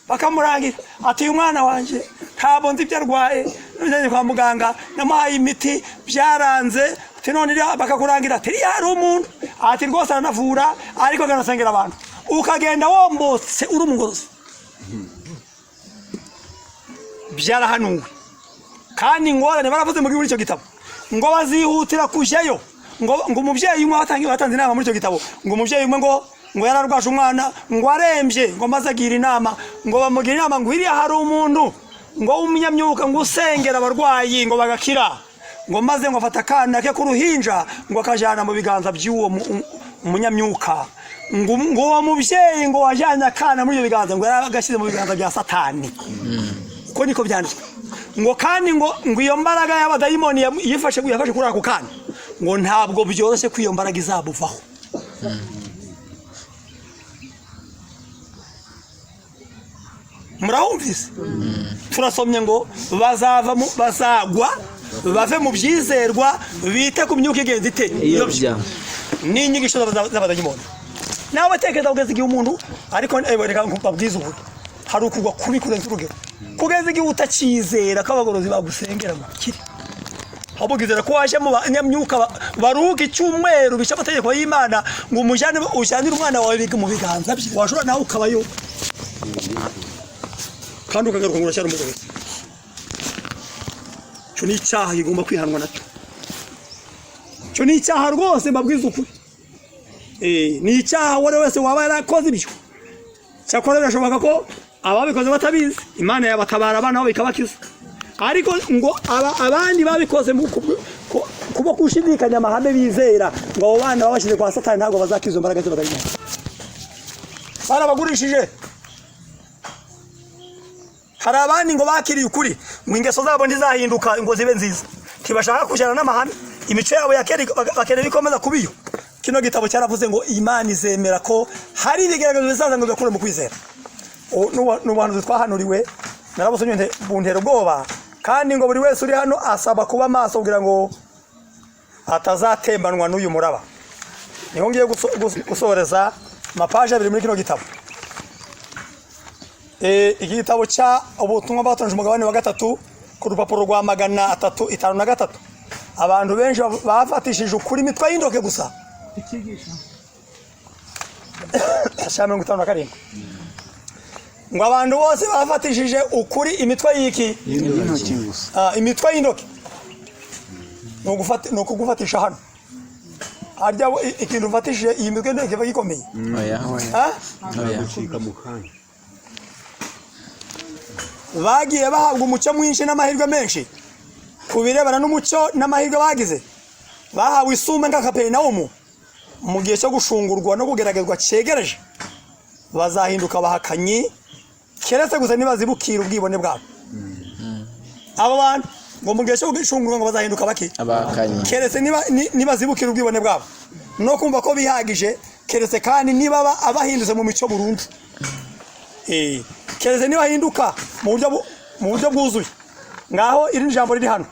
bakamurangira ati uyu mwana wanje ntabwo nzi ibyo arwaye nje kwa muganga namuhaye imiti byaranze ati none bakakurangira ati hari umuntu ati rwose aranavura ariko ganasengera abantu ukagenda wombotse uri umugorozi. Byarahanuwe kandi ngorane baravuze muri icyo gitabo ngo bazihutira kujayo ngo umubyeyi umwe watanze inama muri icyo gitabo ngo umubyeyi umwe ngo yararwaje umwana ngo arembye ngo maze agira inama ngo bamugira inama ngo iriya hari umuntu ngo w'umunyamyuka ngo usengera abarwayi ngo bagakira ngo maze ngo afata akana ke k'uruhinja ngo akajana mu biganza by'uwo umunyamyuka ngo uwo mubyeyi ngo wajyanye akana muri ibyo biganza ngo yaragashyize mu biganza bya Satani. Uko niko byanditswe ngo kandi ngo iyo mbaraga y'abadayimoni yifashe kuri ako kana ngo ntabwo byoroshye ko iyo mbaraga izabuvaho. Murahumvise? Turasomye ngo bazagwa bave mu byizerwa bite ku myuka igenzi ite n'inyigisho z'abadayimoni. Nawe tekereza kugeza igihe umuntu ariko reka mbabwize ukuri hari ukugwa kubi kurenza urugero kugeza igihe utakizera ko abagorozi bagusengera mu kiri habugizera ko waje mu banyamyuka baruga icyumweru bisha amategeko y'Imana ngo ujyanire umwana wawe biga mu biganza bye washobora nawe ukabayo kandi ukagaruka ngo urashyira umugorozi. Cyo ni icyaha kigomba kwihanwa nacyo. Cyo ni icyaha rwose mbabwiza ukuri. Ni icyaha wari wese waba yarakoze ibyo. Cyakora birashoboka ko ababikoze batabizi Imana yabatabara abana babo ikabakiza ariko ngo abandi babikoze kuba kushidikanya amahame bizera ngo abo bana babashyize kwa Satani ntabwo bazakiza imbaraga z'abadayimoni. Barabagurishije. Hari abandi ngo bakiriye ukuri ngo ingeso zabo ntizahinduka ngo zibe nziza ntibashaka kujyana n'amahame imico yabo bakere bikomeza kubiyo. Kino gitabo cyaravuze ngo Imana izemera ko hari ibigaragazo bizaza ngo bakure mu kwizera. N'ubantu twahanuriwe narabusonye buntera ubwoba kandi ngo buri wese uri hano asaba kuba maso kugira ngo atazatembanwa n'uyu muraba. Niho ngiye gusoreza mapaje 2 muri kino gitabo. Iki gitabo cya ubutumwa batonje umugabane wa 3 ku rupapuro rwa 353 abantu benshi bafatishije ukuri imitwe y'indoke gusa ikigisha ashame 57 ngo abantu bose bafatishije ukuri imitwe y'iki y'intoki gusa imitwe y'indoke no kugufatisha hano harya ikintu ufatishije iyi mitwe y'indoke bagikomeye gucika mu kanya bagiye bahabwa umucyo mwinshi n'amahirwe menshi kubirebana n'umucyo n'amahirwe bagize bahawe isumba nka Kaperinaumu mu gihe cyo gushungurwa no kugeragezwa cyegereje bazahinduka bahakanyi keretse gusa nibazibukira ubwibone bwabo. Abo bantu ngo mu gihe cyo gushungurwa ngo bazahinduka abakanyi keretse nibazibukira ubwibone bwabo no kumva ko bihagije keretse kandi niba abahindutse mu mico burundu. Keretse nibahinduka mu buryo bwuzuye. Ngaho iri jambo riri hano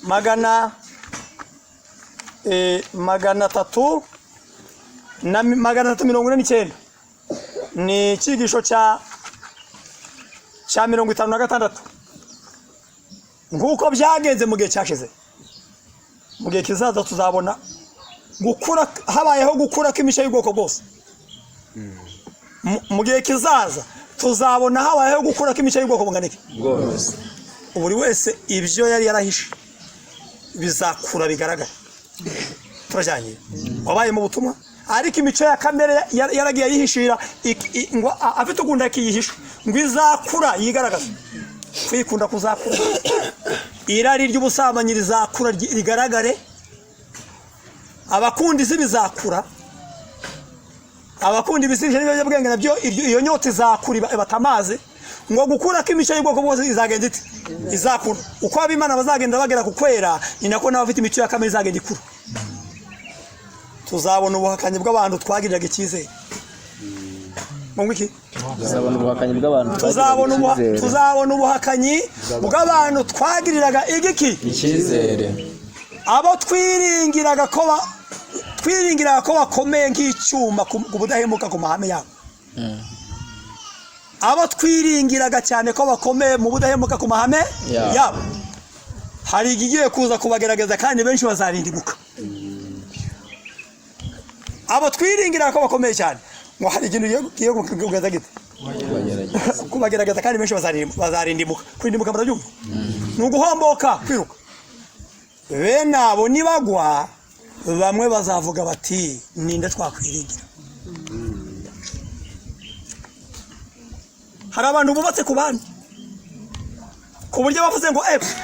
349 ni cyigisho cya 56 nguko byagenze mu gihe cyashize. Mu gihe kizaza tuzabona gukura habayeho gukura k'imico y'ubwoko bwose. Mu gihe kizaza tuzabona habayeho gukura k'imico y'ubwoko bunganike bwose. Buri wese ibyo yari yarahishe bizakura bigaragara. Turajyanye wabaye mu butumwa ariko imico ya kamere yaragiye yihishira ngo afite ugunda kiyihisha ngo izakura yigaragaza kwikunda kuzakura irari ry'ubusambanyi rizakura rigaragare, abakunda isi bizakura, abakunda ibisindisha n'ibiyobyabwenge nabyo iyo nyota izakura batamaze, ngo gukura k'imico y'ubwoko bwose izagenda ite? Izakura. Uko abimana bazagenda bagera ku kwera, ni nako n'abafite imico ya kamere izagenda ikura. Tuzabona ubuhakanyi bw'abantu twagiriraga icyizere. Iki? Tuzabona ubuhakanyi bw'abantu tuzabona ubuhakanyi bw'abantu twagiriraga igiki? Icyizere. Abo twiringiraga ko bakomeye nk'icyuma ku budahemuka ku mahame yabo. Abo twiringiraga cyane ko bakomeye mu budahemuka ku mahame yabo, hari igiye kuza kubagerageza kandi benshi bazarindimuka. Abo twiringira ko bakomeye cyane, ngo hari ikintu giye kugeza gite? Kubagerageza kandi benshi bazarindimuka. Kurindimuka murabyumva? Ni uguhomboka, kwiruka. Bene abo nibagwa, bamwe bazavuga bati ninde twakwiringira. Hari abantu bubatse ku bandi, ku buryo bavuze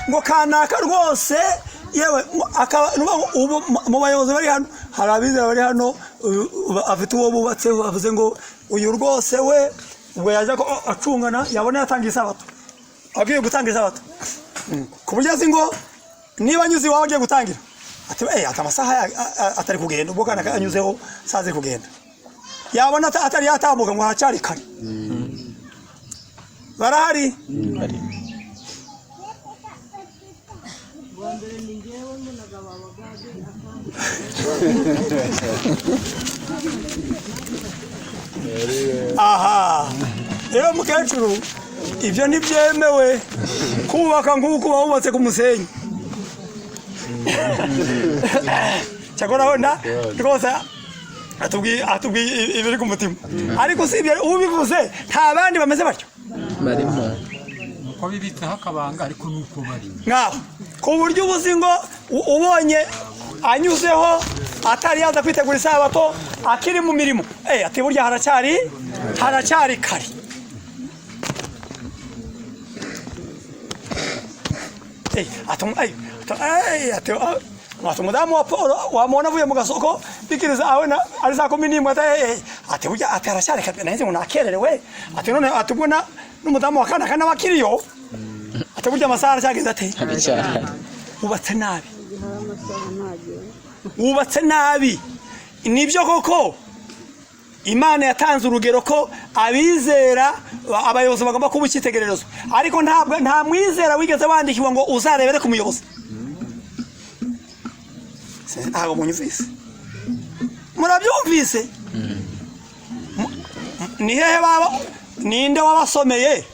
ngo kanaka rwose, yewe mu bayobozi bari hano, hari abizera bari hano afite uwo bubatse, bavuze ngo uyu rwose we ubwo yajya ko acungana yabona yatangiye isabato, agiye gutanga isabato, ku buryo azi ngo niba anyuze iwawe agiye gutangira ati amasaha atari kugenda, ubwo kana anyuzeho saze kugenda, yabona atari yatambuka ngo haracyari kare. Barahari? Aha, rero mukecuru, ibyo ntibyemewe kubaka nk'uko wubatse ku musenyi. Cyakora wenda rwose atubwiye ibiri ku mutima, ariko si ibyo ubivuze nta bandi bameze batyo barimo, uko bibitseho akabanga ariko nuko bari ngaho, ku buryo ubuzi ngo ubonye anyuzeho atari yaza kwitegura isabato akiri mu mirimo, ati burya haracyari kare. Umudamu wa Paul wamubona avuye mu gasoko bikiriza ari saa 11, ati burya haracyari kare, nahise ngo nakererewe, ati none atubona n'umudamu wa kana wakiriyo, ati burya amasaha aracyageze ate? Wubatse nabi. Nibyo koko Imana yatanze urugero ko abizera abayobozi bagomba kuba icyitegererezo, ariko nta mwizera wigeze wandikirwa ngo uzarebere ku muyobozi. Ntabwo munyumvise? Murabyumvise? Ni hehe baba? Ninde wabasomeye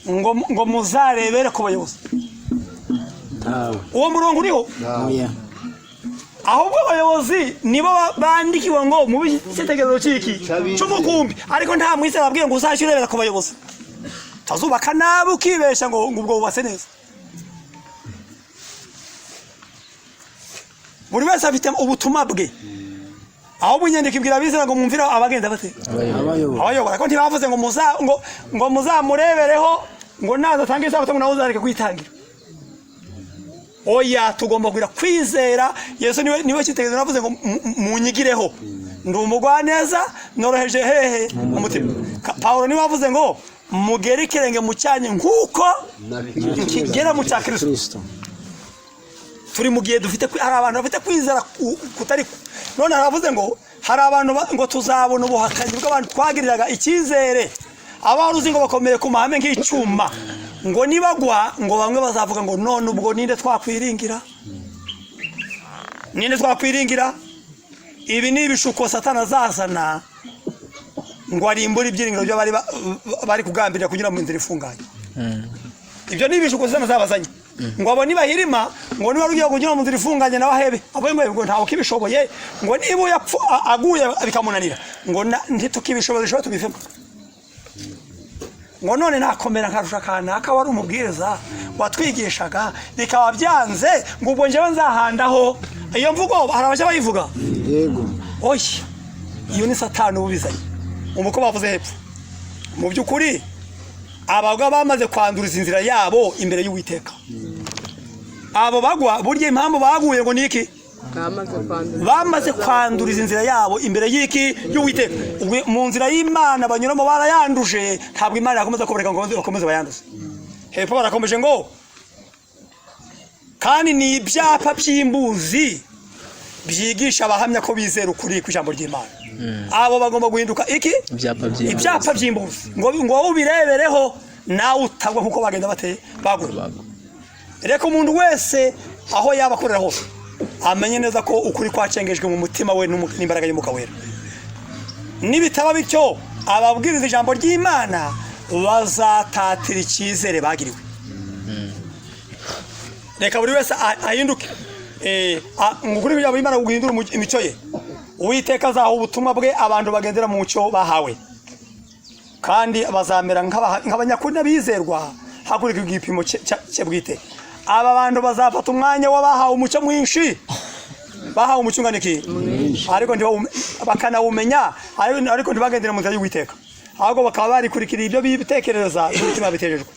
ngo muzarebere ku bayobozi? Uwo murongo uriho? Ahubwo abayobozi nibo bandikiwe ngo mu cyitegererezo cy'iki cy'umukumbi, ariko nta mwizera abwiye ngo uzashyurebera ku bayobozi. Tazubaka nabi ukibesha ngo ubwo bubatse neza. Buri wese afite ubutumwa bwe. Ahubwo inyandiko ibwira abizera ngo mwumvira abagenda bate? Abayobora ko ntibavuze ngo muzamurebereho ngo naza tange isabato ngo nawe uzareka kwitangira. Oya, tugomba kugira kwizera. Yesu niwe cyitegererezo, navuze ngo munyigireho, ndi umugwaneza noroheje hehe umutima. Paulo niwe wavuze ngo mugere ikirenge mu cyanye nk'uko kigera mu cya Kristo. Turi mu gihe dufite hari abantu bafite kwizera kutari none, haravuze ngo hari abantu ngo tuzabona ubuhakanyi bw'abantu twagiriraga icyizere, abaruzi ngo bakomeye ku mahame nk'icyuma, ngo nibagwa ngo bamwe bazavuga ngo none ubwo ninde twakwiringira? Ninde twakwiringira? Ibi ni ibishuko Satani azazana ngo arimbure ibyiringiro byo bari kugambirira kugira mu inzira ifunganye. Ibyo ni ibishuko Satani azabazanye ngo abo nibahirima, ngo niba rugiye kugira mu nzira ifunganye nawe ahebe, abo ngo ntawo kibishoboye, ngo niba yapfu aguye bikamunanira, ngo ntitukibishoboye shobora tubivemo. Ngo none nakomera nkarusha kanaka wari umubwiriza watwigishaga bikaba byanze, ngo ubwo njewe nzahandaho. Iyo mvugo hari abaje bayivuga, yego oya, iyo ni Satani ubizanye. Umuko bavuze hepfo, mu byukuri abagwa bamaze kwanduriza inzira yabo imbere y'Uwiteka. abo bagwa burya impamvu baguye ngo niki bamaze kwanduriza inzira yabo imbere y'iki y'Uwiteka mu nzira y'Imana banyuramo barayanduje ntabwo Imana yakomeza kubereka ngo bakomeze bayanduze hepfo barakomeje ngo kandi ni ibyapa by'imbuzi byigisha abahamya ko bizera ukuri kw'ijambo ry'Imana abo bagomba guhinduka iki ibyapa by'imbuzi ngo ubirebereho nawe utagwa nkuko bagenda bateye bagura reka umuntu wese aho yaba akorera hose amenye neza ko ukuri kwacengejwe mu mutima we n'imbaraga y'Umwuka Wera nibitaba bityo ababwiriza ijambo ry'Imana bazatatira icyizere bagiriwe reka buri wese ahinduke ngukuri ijambo ry'Imana guhindura imico ye Uwiteka azaha ubutumwa bwe abantu bagendera mu mucyo bahawe kandi bazamera nk'abanyakuri n'abizerwa hakurikijwe igipimo cye bwite aba bantu bazafata umwanya w'abahawe umucyo mwinshi bahawe umucyo unganiki ariko bakanawumenya ariko ntibagendera mu nzira y'Uwiteka ahubwo bakaba barikurikira ibyo bitekereza imitima bitejejwe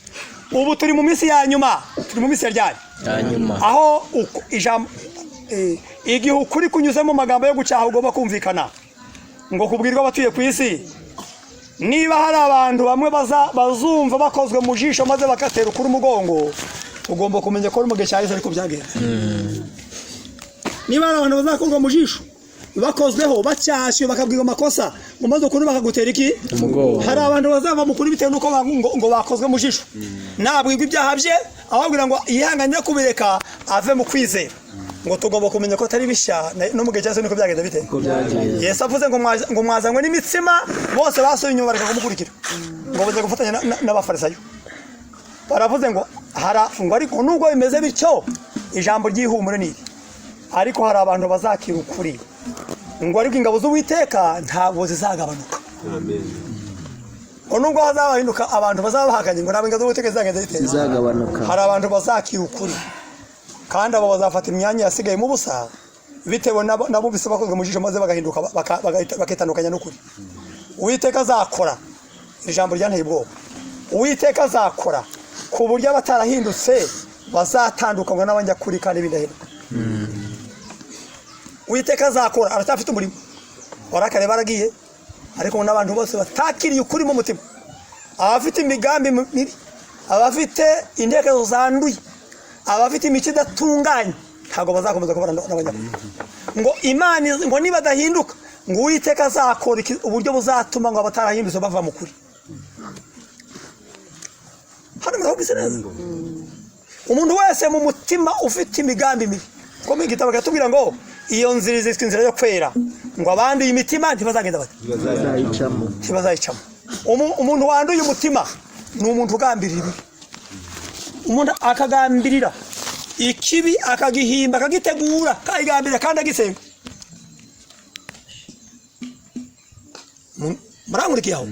ubu turi mu minsi ya nyuma turi mu minsi ya ryari aho ijambo igihe ukuri kunyuze mu magambo yo gucyaha ugomba kumvikana ngo kubwirwa abatuye ku isi niba hari abantu bamwe bazumva bakozwe mu jisho maze bakatera ukuri umugongo ugomba kumenya ko mu gihe cyahise ariko byagenze niba hari abantu bazakorwa mu jisho bakozweho bacyashywe bakabwirwa amakosa ngo maze ukuri bakagutera iki hari abantu bazava mu kuri bitewe nuko ngo bakozwe mu jisho nabwirwa ibyaha bye ahubwo ngo yihanganire kubireka ave mu kwizera ngo tugomba kumenya ko atari bishya no mu gihe cyahise niko byagenze bite Yesu avuze ngo mwazanywe n'imitsima bose basuye inyuma bareka kumukurikira ngo bajya gufatanya n'abafarisayo baravuze ngo ngo ariko nubwo bimeze bityo ijambo ry'ihumure niri ariko hari abantu bazakira ukuri ngo ariko ingabo z'Uwiteka ntabwo zizagabanuka ngo nubwo hazabahinduka abantu bazabahakanye ngo ntabwo ingabo z'Uwiteka zizagabanuka hari abantu bazakira ukuri kandi abo bazafata imyanya yasigaye mu busa bitewe nabo bise bakozwe mu jisho maze bagahinduka bakitandukanya n'ukuri Uwiteka azakora ijambo ryanteye ubwoba Uwiteka azakora ku buryo abatarahindutse bazatandukanywa n'abanyakuri kandi bidahinduka Uwiteka azakora aracyafite umurimo warakare baragiye ariko n'abantu bose batakiriye ukuri mu mutima abafite imigambi mibi abafite intekerezo zanduye abafite imico idatunganye ntabwo bazakomeza kubana n'abanyakuri ngo Imana ngo niba dahinduka ngo Uwiteka azakora uburyo buzatuma ngo abatarahindutse bava mu kuri hano murabise neza umuntu wese mu mutima ufite imigambi mibi ko mu gitabo cyatubwira ngo iyo nzira izitwa inzira yo kwera ngo abandi imitima ntibazagenda bati ntibazayicamo umuntu wanduye umutima ni umuntu ugambirira ibi umuntu akagambirira ikibi akagihimba akagitegura kayigambirira kandi agisenga murangurikiye aho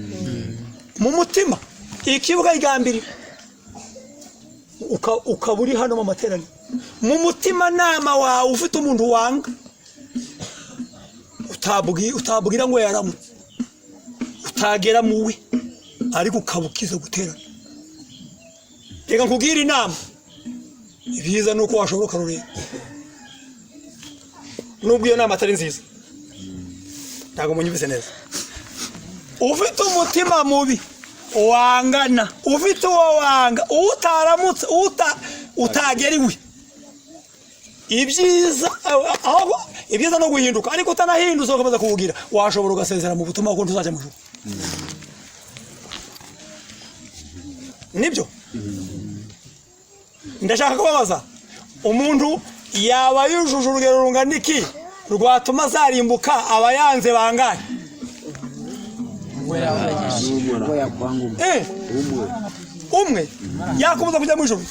mu mutima ikibi ukayigambirira ukaba uri hano mu materaniro mu mutima nama wawe ufite umuntu wanga utabwira ngo yaramutse utagera muwe ariko ukabukiza guterana reka nkubwire inama ibiza nuko washobora ukarureba nubwo iyo nama atari nziza ntabwo munyumvise neza ufite umutima mubi wangana ufite uwo wanga utaramutse utageriwe ibyiza no guhinduka ariko utanahindutse ukomeza kuwugira washobora ugasezera mu butumwa kuko ntuzajya mu ijuru nibyo ndashaka kubabaza umuntu yaba yujuje urugero rungana iki rwatuma azarimbuka abayanze bangahe umwe yakomeza kujya mu ijuru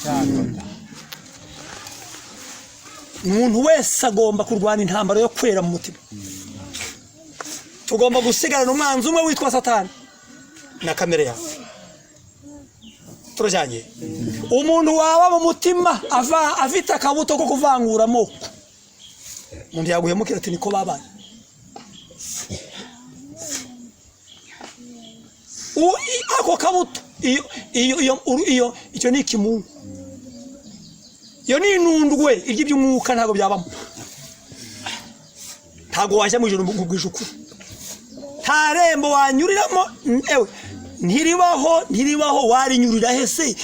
umuntu wese agomba kurwana intambara yo kwera mu mutima tugomba gusigarana umwanzi umwe witwa Satani na kamere yawe turajyanye umuntu waba mu mutima afite akabuto ko kuvangura amoko umuntu yaguhemukira ati niko babaye ako kabuto iyo icyo ni ikimungu iyo ni inundwe iry'iby'umwuka ntabwo byabamo ntabwo wajya mu ijuru nkubwije ukuri nta rembo wanyuriramo ewe ntiribaho warinyurira hese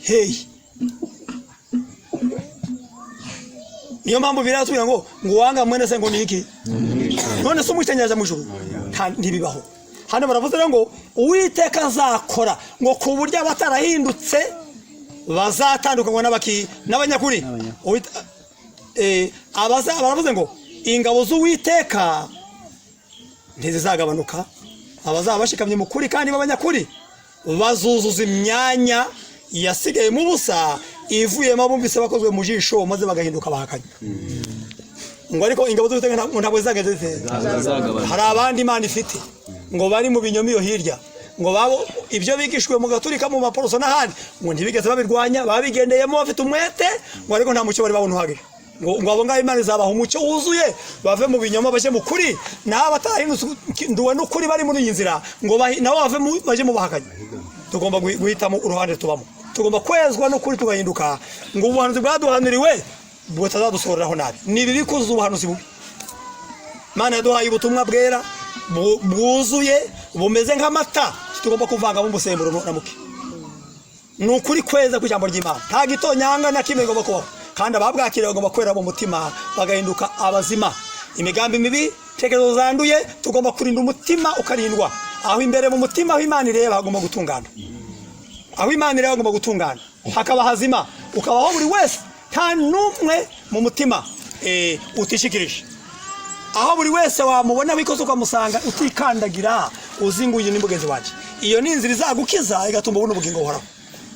hey niyo mpamvu biratubwira ngo wanga mwene se ngo niki none se umwitanyaje mu ijuru ntibibaho hano baravuze ngo Uwiteka azakora ngo ku buryo abatarahindutse bazatandukanywa n'abanyakuri baravuze ngo ingabo z'Uwiteka ntizizagabanuka abazaba bashikamye mu kuri kandi b'abanyakuri bazuzuza imyanya yasigaye mu busa ivuyemo bumvise bakozwe mu jisho maze bagahinduka bahakanye ngo ariko ingabo z'Uwiteka ntabwo zizageze hari abandi Imana ifite ngo bari mu binyoma iyo hirya ngo babo ibyo bigishwe mu gaturika mu maporoso n'ahandi ngo ntibigeze babirwanya babigendeyemo bafite umwete ngo ariko nta mucyo bari babona uhagije ngo abo ngabo Imana izabaha umucyo wuzuye bave mu binyoma baje mu kuri naho batahinduwe n'ukuri bari muri iyi nzira ngo nabo baje mu bahakanye tugomba guhitamo uruhande tubamo tugomba kwezwa n'ukuri tugahinduka ngo ubuhanuzi bwaduhanuriwe butazadusoreraho nabi ni bibi kuzuza ubuhanuzi bubi Imana yaduhaye ubutumwa bwera bwuzuye bumeze nk'amata tugomba kuvanga mu musemburo na muke ni ukuri kweza ku ijambo ry'Imana nta gitonyanga na kimwe ngomba kubaho kandi ababwakiriye bagomba kwera mu mutima bagahinduka abazima imigambi mibi tekerezo zanduye tugomba kurinda umutima ukarindwa aho imbere mu mutima aho Imana ireba hagomba gutungana aho Imana ireba hagomba gutungana hakaba hazima ukabaho buri wese nta numwe mu mutima utishikirije aho buri wese wamubona wikoze ukamusanga utikandagira uzinguye n'imbugenzi wacu iyo ni inzira izagukiza igatuma ubona ubugingo buhoraho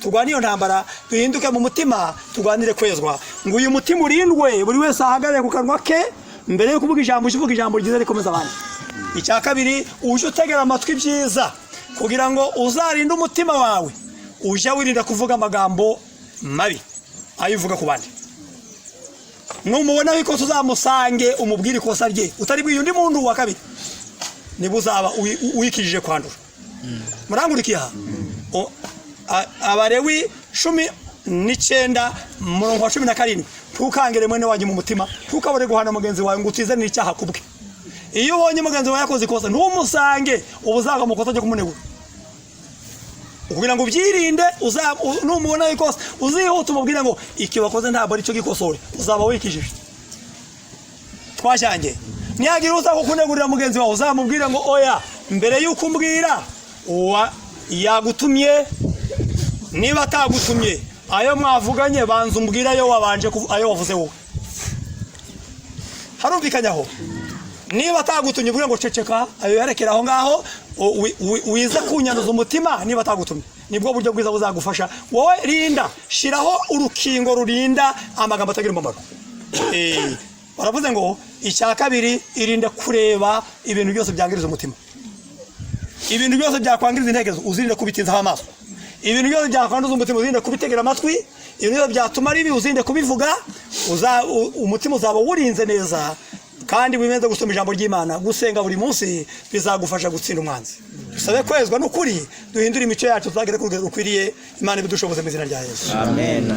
turwane iyo ntambara duhinduke mu mutima turwanire kwezwa ngo uyu mutima urindwe buri wese ahagarare ku kanwa ke mbere yo kuvuga ijambo uvuga ijambo ryiza rikomeza abandi icya kabiri uje utegera amatwi byiza kugira ngo uzarinde umutima wawe uje wirinda kuvuga amagambo mabi ayivuga ku bandi numubona wiko tuzamusange umubwire ikosa rye utari bwiye undi muntu wa kabiri niba uzaba wikijije kwandura murangurikiye aha Abalewi 19 murongo wa 17 ntukangere mwene wanjye mu mutima ntukabure guhana mugenzi wawe ngo utizanire icyaha kubwe iyo ubonye mugenzi wawe yakoze ikosa ntumusange ubuzaga mukosa cyo kumunegura kugira ngo ubyirinde numubona ikosa uzihuta umubwire ngo iki wakoze ntabwo ari cyo gikosore uzaba wikijije twashange niyagira uza kukunegurira mugenzi wawe uzamubwire ngo oya mbere yuko umbwira yagutumye niba atagutumye ayo mwavuganye banza umbwira ayo wabanje ayo wavuze wowe harumvikanyaho niba atagutumye uvuga ngo ceceka ayo yarekera aho ngaho wiza kunyanduza umutima niba atagutumye nibwo buryo bwiza buzagufasha wowe rinda shiraho urukingo rurinda amagambo atagira umumaro baravuze ngo icya kabiri irinde kureba ibintu byose byangiriza umutima ibintu byose byakwangiriza intekerezo uzirinde kubitinzaho amaso ibintu byose byakwanduza umutima uzirinde kubitegera amatwi ibintu byose byatuma ari uzirinde kubivuga umutima uzaba wurinze neza kandi wimeze gusoma ijambo ry'Imana gusenga buri munsi bizagufasha gutsinda umwanzi dusabe kwezwa n'ukuri duhindura imico yacu tuzagere ku rugero rukwiriye Imana ibidushoboze mu izina rya Yesu amen.